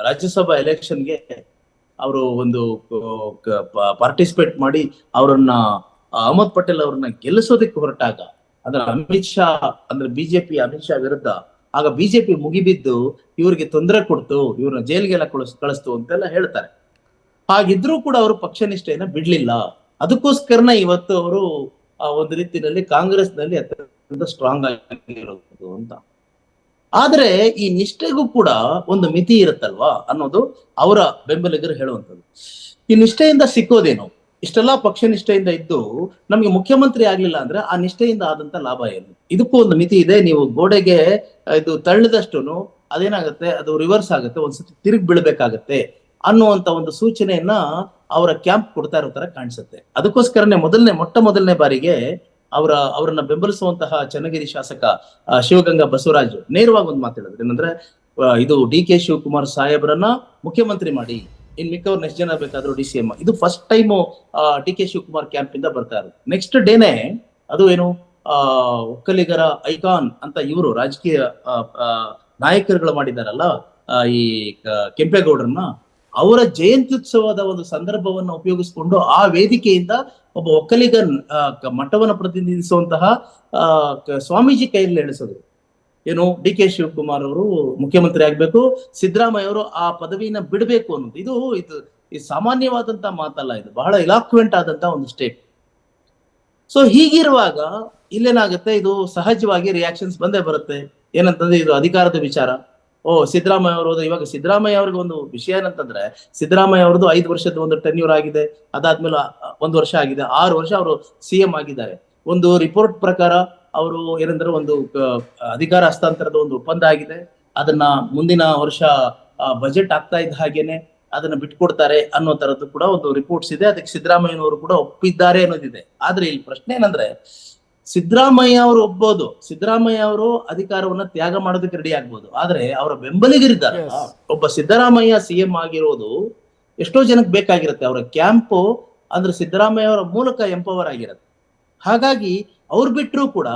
K: ರಾಜ್ಯಸಭಾ ಎಲೆಕ್ಷನ್ಗೆ ಅವರು ಒಂದು ಪಾರ್ಟಿಸಿಪೇಟ್ ಮಾಡಿ ಅವರನ್ನ ಅಹಮದ್ ಪಟೇಲ್ ಅವ್ರನ್ನ ಗೆಲ್ಲಿಸೋದಕ್ಕೆ ಹೊರಟಾಗ, ಅಂದ್ರೆ ಅಮಿತ್ ಶಾ ಅಂದ್ರೆ ಬಿಜೆಪಿ ಅಮಿತ್ ಶಾ ವಿರುದ್ಧ, ಆಗ ಬಿಜೆಪಿ ಮುಗಿಬಿದ್ದು ಇವ್ರಿಗೆ ತೊಂದರೆ ಕೊಡ್ತು, ಇವ್ರನ್ನ ಜೈಲ್ಗೆಲ್ಲ ಕಳಿಸ್ತು ಅಂತೆಲ್ಲ ಹೇಳ್ತಾರೆ. ಹಾಗಿದ್ರೂ ಕೂಡ ಅವರು ಪಕ್ಷ ನಿಷ್ಠೆಯನ್ನ ಬಿಡ್ಲಿಲ್ಲ. ಅದಕ್ಕೋಸ್ಕರನೇ ಇವತ್ತು ಅವರು ಒಂದು ರೀತಿಯಲ್ಲಿ ಕಾಂಗ್ರೆಸ್ ನಲ್ಲಿ ಅತ್ಯಂತ ಸ್ಟ್ರಾಂಗ್ ಆಗಿರೋದು ಅಂತ. ಆದ್ರೆ ಈ ನಿಷ್ಠೆಗೂ ಕೂಡ ಒಂದು ಮಿತಿ ಇರುತ್ತಲ್ವಾ ಅನ್ನೋದು ಅವರ ಬೆಂಬಲಿಗರು ಹೇಳುವಂಥದ್ದು. ಈ ನಿಷ್ಠೆಯಿಂದ ಸಿಕ್ಕೋದೇನು? ಇಷ್ಟೆಲ್ಲಾ ಪಕ್ಷ ನಿಷ್ಠೆಯಿಂದ ಇದ್ದು ನಮ್ಗೆ ಮುಖ್ಯಮಂತ್ರಿ ಆಗ್ಲಿಲ್ಲ ಅಂದ್ರೆ ಆ ನಿಷ್ಠೆಯಿಂದ ಆದಂತ ಲಾಭ ಏನು? ಇದಕ್ಕೂ ಒಂದು ಮಿತಿ ಇದೆ. ನೀವು ಗೋಡೆಗೆ ಇದು ತಳ್ಳಿದಷ್ಟು ಅದೇನಾಗುತ್ತೆ, ಅದು ರಿವರ್ಸ್ ಆಗುತ್ತೆ, ಒಂದ್ಸತಿ ತಿರುಗಿ ಬೀಳ್ಬೇಕಾಗತ್ತೆ ಅನ್ನುವಂತ ಒಂದು ಸೂಚನೆಯನ್ನ ಅವರ ಕ್ಯಾಂಪ್ ಕೊಡ್ತಾ ಇರೋ ತರ ಕಾಣಿಸುತ್ತೆ. ಅದಕ್ಕೋಸ್ಕರನೇ ಮೊಟ್ಟ ಮೊದಲನೇ ಬಾರಿಗೆ ಅವರನ್ನ ಬೆಂಬಲಿಸುವಂತಹ ಚನ್ನಗಿರಿ ಶಾಸಕ ಶಿವಗಂಗಾ ಬಸವರಾಜ್ ನೇರವಾಗಿ ಒಂದು ಮಾತಾಡಿದ್ರು. ಏನಂದ್ರೆ, ಇದು ಡಿ ಕೆ ಶಿವಕುಮಾರ್ ಸಾಹೇಬ್ರನ್ನ ಮುಖ್ಯಮಂತ್ರಿ ಮಾಡಿ, ಇನ್ ಮಿಕ್ಕವ್ರು ನೆಕ್ಸ್ಟ್ ಜನ ಬೇಕಾದ್ರು DCM. ಇದು first time D K Shivakumar camp ಇಂದ ಬರ್ತಾ ಇರೋದು. ನೆಕ್ಸ್ಟ್ ಡೇನೆ ಅದು ಏನು ಒಕ್ಕಲಿಗರ ಐಕಾನ್ ಅಂತ ಇವರು ರಾಜಕೀಯ ನಾಯಕರುಗಳು ಮಾಡಿದಾರಲ್ಲ, ಈ ಕೆಂಪೇಗೌಡರನ್ನ, ಅವರ ಜಯಂತ್ಯುತ್ಸವದ ಒಂದು ಸಂದರ್ಭವನ್ನು ಉಪಯೋಗಿಸಿಕೊಂಡು ಆ ವೇದಿಕೆಯಿಂದ ಒಬ್ಬ ಒಕ್ಕಲಿಗ ಮಠವನ್ನು ಪ್ರತಿನಿಧಿಸುವಂತಹ ಸ್ವಾಮೀಜಿ ಕೈಯಲ್ಲಿ ಹೇಳಿಸಿದ್ರು. ಏನು, ಡಿ ಕೆ ಶಿವಕುಮಾರ್ ಅವರು ಮುಖ್ಯಮಂತ್ರಿ ಆಗ್ಬೇಕು, ಸಿದ್ದರಾಮಯ್ಯ ಅವರು ಆ ಪದವಿನ ಬಿಡಬೇಕು ಅನ್ನೋದು. ಇದು ಸಾಮಾನ್ಯವಾದಂತ ಮಾತಲ್ಲ, ಇದು ಬಹಳ ಇಲಾಕ್ವೆಂಟ್ ಆದಂತ ಒಂದು ಸ್ಟೇಟ್. ಸೊ ಹೀಗಿರುವಾಗ ಇಲ್ಲೇನಾಗುತ್ತೆ, ಇದು ಸಹಜವಾಗಿ ರಿಯಾಕ್ಷನ್ಸ್ ಬಂದೇ ಬರುತ್ತೆ. ಏನಂತಂದ್ರೆ, ಇದು ಅಧಿಕಾರದ ವಿಚಾರ. ಸಿದ್ದರಾಮಯ್ಯ ಅವರು, ಇವಾಗ ಸಿದ್ದರಾಮಯ್ಯ ಅವ್ರಿಗೆ ಒಂದು ವಿಷಯ ಏನಂತಂದ್ರೆ, ಸಿದ್ದರಾಮಯ್ಯ ಅವ್ರದ್ದು 5 ವರ್ಷದ ಒಂದು ಟೆನ್ಯೂರ್ ಆಗಿದೆ, ಅದಾದ್ಮೇಲೆ 1 ವರ್ಷ ಆಗಿದೆ, 6 ವರ್ಷ ಅವರು CM ಆಗಿದ್ದಾರೆ. ಒಂದು ರಿಪೋರ್ಟ್ ಪ್ರಕಾರ ಅವರು ಏನಂದ್ರೆ, ಒಂದು ಅಧಿಕಾರ ಹಸ್ತಾಂತರದ ಒಂದು ಒಪ್ಪಂದ ಆಗಿದೆ. ಅದನ್ನ ಮುಂದಿನ ವರ್ಷ ಬಜೆಟ್ ಆಗ್ತಾ ಇದ್ದ ಹಾಗೇನೆ ಅದನ್ನ ಬಿಟ್ಕೊಡ್ತಾರೆ ಅನ್ನೋ ತರದ್ದು ಕೂಡ ಒಂದು ರಿಪೋರ್ಟ್ಸ್ ಇದೆ. ಅದಕ್ಕೆ ಸಿದ್ದರಾಮಯ್ಯನವರು ಕೂಡ ಒಪ್ಪಿದ್ದಾರೆ ಅನ್ನೋದಿದೆ. ಆದ್ರೆ ಇಲ್ಲಿ ಪ್ರಶ್ನೆ ಏನಂದ್ರೆ, ಸಿದ್ದರಾಮಯ್ಯ ಅವರು ಒಪ್ಬೋದು, ಸಿದ್ದರಾಮಯ್ಯ ಅವರು ಅಧಿಕಾರವನ್ನ ತ್ಯಾಗ ಮಾಡೋದಕ್ಕೆ ರೆಡಿ ಆಗ್ಬೋದು. ಆದ್ರೆ ಅವರ ಬೆಂಬಲಿಗರಿದ್ದಾರೆ. ಒಬ್ಬ ಸಿದ್ದರಾಮಯ್ಯ CM ಆಗಿರೋದು ಎಷ್ಟೋ ಜನಕ್ಕೆ ಬೇಕಾಗಿರುತ್ತೆ. ಅವರ ಕ್ಯಾಂಪು ಅಂದ್ರೆ ಸಿದ್ದರಾಮಯ್ಯ ಅವರ ಮೂಲಕ ಎಂಪವರ್ ಆಗಿರುತ್ತೆ. ಹಾಗಾಗಿ ಅವ್ರು ಬಿಟ್ಟರು ಕೂಡ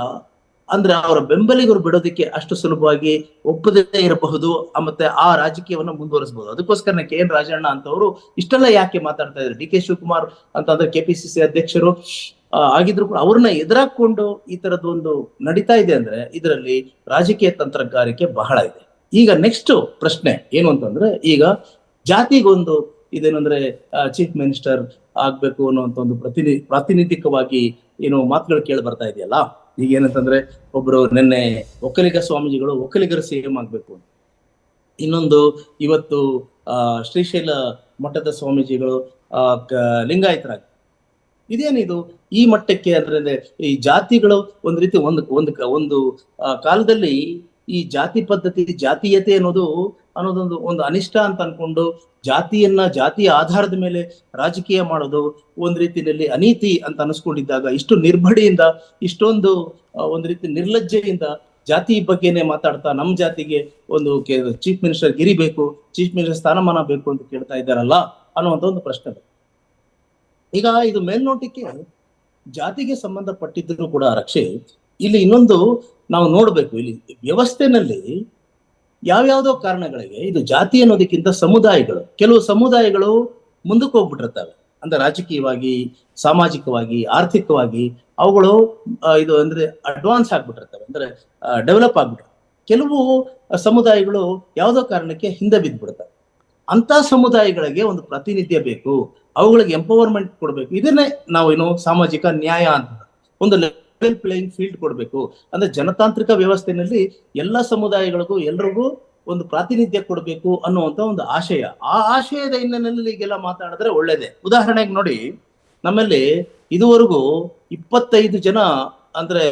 K: ಅಂದ್ರೆ ಅವರ ಬೆಂಬಲಿಗರು ಬಿಡೋದಕ್ಕೆ ಅಷ್ಟು ಸುಲಭವಾಗಿ ಒಪ್ಪದೇ ಇರಬಹುದು, ಮತ್ತೆ ಆ ರಾಜಕೀಯವನ್ನ ಮುಂದುವರಿಸಬಹುದು. ಅದಕ್ಕೋಸ್ಕರ KN ರಾಜಣ್ಣ ಅಂತವರು ಇಷ್ಟೆಲ್ಲ ಯಾಕೆ ಮಾತಾಡ್ತಾ ಇದ್ದಾರೆ? ಡಿ ಕೆ ಶಿವಕುಮಾರ್ ಅಂತಂದ್ರೆ KPCC ಅಧ್ಯಕ್ಷರು ಆಗಿದ್ರು ಕೂಡ ಅವ್ರನ್ನ ಎದುರಾಕೊಂಡು ಈ ತರದ್ದು ಒಂದು ನಡೀತಾ ಇದೆ ಅಂದ್ರೆ ಇದರಲ್ಲಿ ರಾಜಕೀಯ ತಂತ್ರಗಾರಿಕೆ ಬಹಳ ಇದೆ. ಈಗ ನೆಕ್ಸ್ಟ್ ಪ್ರಶ್ನೆ ಏನು ಅಂತಂದ್ರೆ, ಈಗ ಜಾತಿಗೊಂದು ಇದೇನಂದ್ರೆ ಚೀಫ್ ಮಿನಿಸ್ಟರ್ ಆಗ್ಬೇಕು ಅನ್ನುವಂತ ಒಂದು ಪ್ರಾತಿನಿಧಿಕವಾಗಿ ಏನು ಮಾತುಗಳು ಕೇಳಿ ಬರ್ತಾ ಇದೆಯಲ್ಲ. ಈಗ ಏನಂತಂದ್ರೆ, ಒಬ್ರು ನಿನ್ನೆ ಒಕ್ಕಲಿಗ ಸ್ವಾಮೀಜಿಗಳು ಒಕ್ಕಲಿಗರ CM ಆಗ್ಬೇಕು ಅಂತ, ಇನ್ನೊಂದು ಇವತ್ತು ಶ್ರೀಶೈಲ ಮಠದ ಸ್ವಾಮೀಜಿಗಳು ಲಿಂಗಾಯತರಾಗಿ. ಇದೇನಿದು ಈ ಮಟ್ಟಕ್ಕೆ? ಅಂದ್ರೆ ಈ ಜಾತಿಗಳು ಒಂದ್ ರೀತಿ ಒಂದು ಕಾಲದಲ್ಲಿ ಈ ಜಾತಿ ಪದ್ಧತಿ, ಜಾತೀಯತೆ ಅನ್ನೋದು ಅನ್ನೋದೊಂದು ಅನಿಷ್ಟ ಅಂತ ಅನ್ಕೊಂಡು ಜಾತಿಯ ಆಧಾರದ ಮೇಲೆ ರಾಜಕೀಯ ಮಾಡೋದು ಒಂದ್ ರೀತಿಯಲ್ಲಿ ಅನೀತಿ ಅಂತ ಅನಿಸ್ಕೊಂಡಿದ್ದಾಗ ಇಷ್ಟು ನಿರ್ಭಡೆಯಿಂದ ಇಷ್ಟೊಂದು ಒಂದ್ ರೀತಿ ನಿರ್ಲಜ್ಜೆಯಿಂದ ಜಾತಿ ಬಗ್ಗೆನೆ ಮಾತಾಡ್ತಾ ನಮ್ಮ ಜಾತಿಗೆ ಒಂದು ಚೀಫ್ ಮಿನಿಸ್ಟರ್ ಗಿರಿ ಬೇಕು, ಚೀಫ್ ಮಿನಿಸ್ಟರ್ ಸ್ಥಾನಮಾನ ಬೇಕು ಅಂತ ಕೇಳ್ತಾ ಇದ್ದಾರಲ್ಲ ಅನ್ನುವಂತ ಒಂದು ಪ್ರಶ್ನೆ. ಈಗ ಇದು ಮೇಲ್ನೋಟಕ್ಕೆ ಜಾತಿಗೆ ಸಂಬಂಧಪಟ್ಟಿದ್ರು ಕೂಡ ರಕ್ಷೆ, ಇಲ್ಲಿ ಇನ್ನೊಂದು ನಾವು ನೋಡ್ಬೇಕು, ಇಲ್ಲಿ ವ್ಯವಸ್ಥೆನಲ್ಲಿ ಯಾವ್ಯಾವ್ದೋ ಕಾರಣಗಳಿಗೆ ಇದು ಜಾತಿ ಅನ್ನೋದಕ್ಕಿಂತ ಕೆಲವು ಸಮುದಾಯಗಳು ಮುಂದಕ್ಕೆ ಹೋಗ್ಬಿಟ್ಟಿರ್ತವೆ. ಅಂದ್ರೆ ರಾಜಕೀಯವಾಗಿ, ಸಾಮಾಜಿಕವಾಗಿ, ಆರ್ಥಿಕವಾಗಿ ಅವುಗಳು ಇದು ಅಂದ್ರೆ ಅಡ್ವಾನ್ಸ್ ಆಗ್ಬಿಟ್ಟಿರ್ತವೆ, ಅಂದ್ರೆ ಡೆವಲಪ್ ಆಗ್ಬಿಟ್ಟಿರ್ತವೆ. ಕೆಲವು ಸಮುದಾಯಗಳು ಯಾವ್ದೋ ಕಾರಣಕ್ಕೆ ಹಿಂದೆ ಬಿದ್ದ್ಬಿಡ್ತವೆ. ಅಂತ ಸಮುದಾಯಗಳಿಗೆ ಒಂದು ಪ್ರಾತಿನಿಧ್ಯ ಬೇಕು, ಅವುಗಳಿಗೆ ಎಂಪವರ್ಮೆಂಟ್ ಕೊಡ್ಬೇಕು. ಇದನ್ನೇ ನಾವು ಏನು ಸಾಮಾಜಿಕ ನ್ಯಾಯ ಅಂತ, ಒಂದು ಲೆವೆಲ್ ಪ್ಲೇಯಿಂಗ್ ಫೀಲ್ಡ್ ಕೊಡ್ಬೇಕು. ಅಂದ್ರೆ ಜನತಾಂತ್ರಿಕ ವ್ಯವಸ್ಥೆಯಲ್ಲಿ ಎಲ್ಲ ಸಮುದಾಯಗಳಿಗೂ ಎಲ್ರಿಗೂ ಒಂದು ಪ್ರಾತಿನಿಧ್ಯ ಕೊಡ್ಬೇಕು ಅನ್ನುವಂತ ಒಂದು ಆಶಯ. ಆ ಆಶಯದ ಹಿನ್ನೆಲೆಯಲ್ಲಿ ಈಗೆಲ್ಲ ಮಾತಾಡಿದ್ರೆ ಒಳ್ಳೇದೇ. ಉದಾಹರಣೆಗೆ ನೋಡಿ, ನಮ್ಮಲ್ಲಿ ಇದುವರೆಗೂ 25 ಜನ ಅಂದ್ರೆ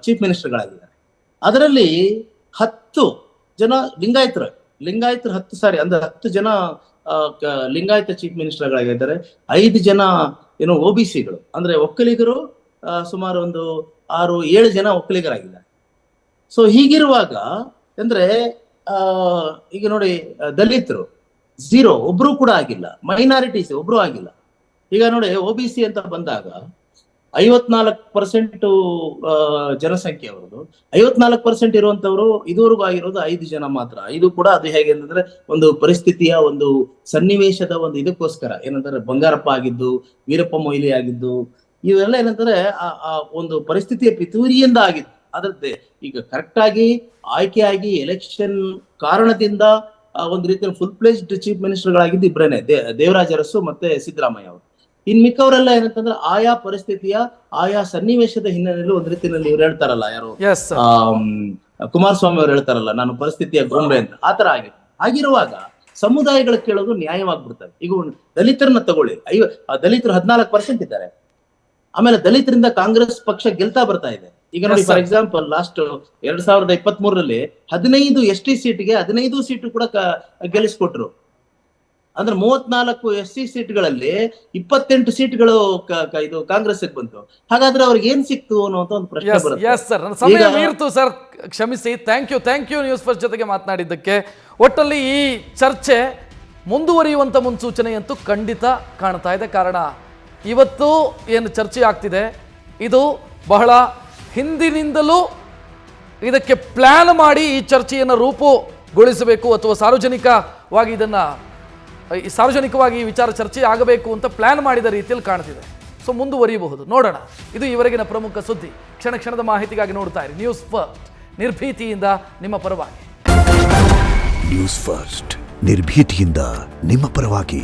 K: ಚೀಫ್ ಮಿನಿಸ್ಟರ್ಗಳಾಗಿದ್ದಾರೆ. ಅದರಲ್ಲಿ 10 ಜನ ಲಿಂಗಾಯತರು 10 ಜನ ಲಿಂಗಾಯತ ಚೀಫ್ ಮಿನಿಸ್ಟರ್ಗಳಾಗಿದ್ದಾರೆ. 5 ಜನ ಏನೋ OBCಗಳು ಅಂದ್ರೆ ಒಕ್ಕಲಿಗರು, ಸುಮಾರು ಒಂದು 6-7 ಜನ ಒಕ್ಕಲಿಗರಾಗಿದ್ದಾರೆ. ಸೊ ಹೀಗಿರುವಾಗ ಅಂದ್ರೆ ಈಗ ನೋಡಿ, ದಲಿತರು 0, ಒಬ್ರು ಕೂಡ ಆಗಿಲ್ಲ. ಮೈನಾರಿಟೀಸ್ ಒಬ್ರು ಆಗಿಲ್ಲ. ಈಗ ನೋಡಿ, OBC ಅಂತ ಬಂದಾಗ 54% ಜನಸಂಖ್ಯೆ ಅವರದು. 54% ಇರುವಂತವ್ರು ಇದುವರೆಗೂ ಆಗಿರೋದು 5 ಜನ ಮಾತ್ರ. ಇದು ಕೂಡ ಅದು ಹೇಗೆ ಅಂತಂದ್ರೆ ಒಂದು ಪರಿಸ್ಥಿತಿಯ ಒಂದು ಸನ್ನಿವೇಶದ ಒಂದು ಇದಕ್ಕೋಸ್ಕರ, ಏನಂದ್ರೆ ಬಂಗಾರಪ್ಪ ಆಗಿದ್ದು, ವೀರಪ್ಪ ಮೊಯ್ಲಿ ಆಗಿದ್ದು, ಇವೆಲ್ಲ ಏನಂದ್ರೆ ಆ ಒಂದು ಪರಿಸ್ಥಿತಿಯ ಪಿತೂರಿಯಿಂದ ಆಗಿದ್ದು. ಅದ್ರದ್ದೇ ಈಗ ಕರೆಕ್ಟ್ ಆಗಿ ಆಯ್ಕೆಯಾಗಿ ಎಲೆಕ್ಷನ್ ಕಾರಣದಿಂದ ಒಂದು ರೀತಿಯಲ್ಲಿ ಫುಲ್ ಪ್ಲೇಸ್ಡ್ ಚೀಫ್ ಮಿನಿಸ್ಟರ್ಗಳಾಗಿದ್ದು ಇಬ್ರೇನೆ, ದೇವರಾಜ ಅರಸು ಮತ್ತೆ ಸಿದ್ದರಾಮಯ್ಯ ಅವರು. ಇನ್ ಮಿಕ್ಕವರೆಲ್ಲ ಏನಂತಂದ್ರೆ ಆಯಾ ಪರಿಸ್ಥಿತಿಯ ಆಯಾ ಸನ್ನಿವೇಶದ ಹಿನ್ನೆಲೆಯಲ್ಲಿ ಒಂದ್ ರೀತಿಯಲ್ಲಿ ಇವ್ರು ಹೇಳ್ತಾರಲ್ಲ, ಯಾರು ಕುಮಾರಸ್ವಾಮಿ ಅವ್ರು ಹೇಳ್ತಾರಲ್ಲ, ನಾನು ಪರಿಸ್ಥಿತಿಯ ಗೊಂಬೆ ಅಂತ, ಆತರ ಆಗಿರುವಾಗ ಸಮುದಾಯಗಳ ಕೇಳೋದು ನ್ಯಾಯವಾಗ್ಬಿಡ್ತವೆ. ಈಗ ದಲಿತರನ್ನ ತಗೊಳ್ಳಿ, ದಲಿತರು 14% ಇದ್ದಾರೆ. ಆಮೇಲೆ ದಲಿತರಿಂದ ಕಾಂಗ್ರೆಸ್ ಪಕ್ಷ ಗೆಲ್ತಾ ಬರ್ತಾ ಇದೆ. ಈಗ ನೋಡಿ, ಫಾರ್ ಎಕ್ಸಾಂಪಲ್ ಲಾಸ್ಟ್ 2023ರಲ್ಲಿ 15 ST ಸೀಟ್ಗೆ 15 ಸೀಟು ಕೂಡ ಗೆಲ್ಲಿಸ್ಕೊಟ್ರು. ಅಂದ್ರೆ 34 SC ಸೀಟ್ಗಳಲ್ಲಿ 28 ಸೀಟ್ಗಳು ಇದು ಕಾಂಗ್ರೆಸ್ ಬಂತು. ಹಾಗಾದ್ರೆ ಅವ್ರಿಗೆ ಏನ್ ಸಿಕ್ತು ಅನ್ನುವಂತ ಒಂದು ಪ್ರಶ್ನೆ ಬರುತ್ತೆ.
A: ಸರ್, ಸಮಯ ಮೀರ್ತು ಸರ್, ಕ್ಷಮಿಸಿ. ಥ್ಯಾಂಕ್ ಯು ನ್ಯೂಸ್ ಫಸ್ಟ್ ಜೊತೆಗೆ ಮಾತನಾಡಿದ್ದಕ್ಕೆ. ಒಟ್ಟಲ್ಲಿ ಈ ಚರ್ಚೆ ಮುಂದುವರಿಯುವಂತ ಮುನ್ಸೂಚನೆಯಂತೂ ಖಂಡಿತ ಕಾಣ್ತಾ ಇದೆ. ಕಾರಣ ಇವತ್ತು ಏನು ಚರ್ಚೆ ಆಗ್ತಿದೆ, ಇದು ಬಹಳ ಹಿಂದಿನಿಂದಲೂ ಇದಕ್ಕೆ ಪ್ಲಾನ್ ಮಾಡಿ ಈ ಚರ್ಚೆಯನ್ನು ರೂಪುಗೊಳಿಸಬೇಕು ಅಥವಾ ಸಾರ್ವಜನಿಕವಾಗಿ ಈ ವಿಚಾರ ಚರ್ಚೆ ಆಗಬೇಕು ಅಂತ ಪ್ಲಾನ್ ಮಾಡಿದ ರೀತಿಯಲ್ಲಿ ಕಾಣ್ತಿದೆ. ಸೊ ಮುಂದುವರಿಯಬಹುದು, ನೋಡೋಣ. ಇದು ಈವರೆಗಿನ ಪ್ರಮುಖ ಸುದ್ದಿ. ಕ್ಷಣ ಕ್ಷಣದ ಮಾಹಿತಿಗಾಗಿ ನೋಡ್ತಾ ಇರಿ ನ್ಯೂಸ್ ಫಸ್ಟ್, ನಿರ್ಭೀತಿಯಿಂದ ನಿಮ್ಮ ಪರವಾಗಿ.
L: ನ್ಯೂಸ್ ಫಸ್ಟ್, ನಿರ್ಭೀತಿಯಿಂದ ನಿಮ್ಮ ಪರವಾಗಿ.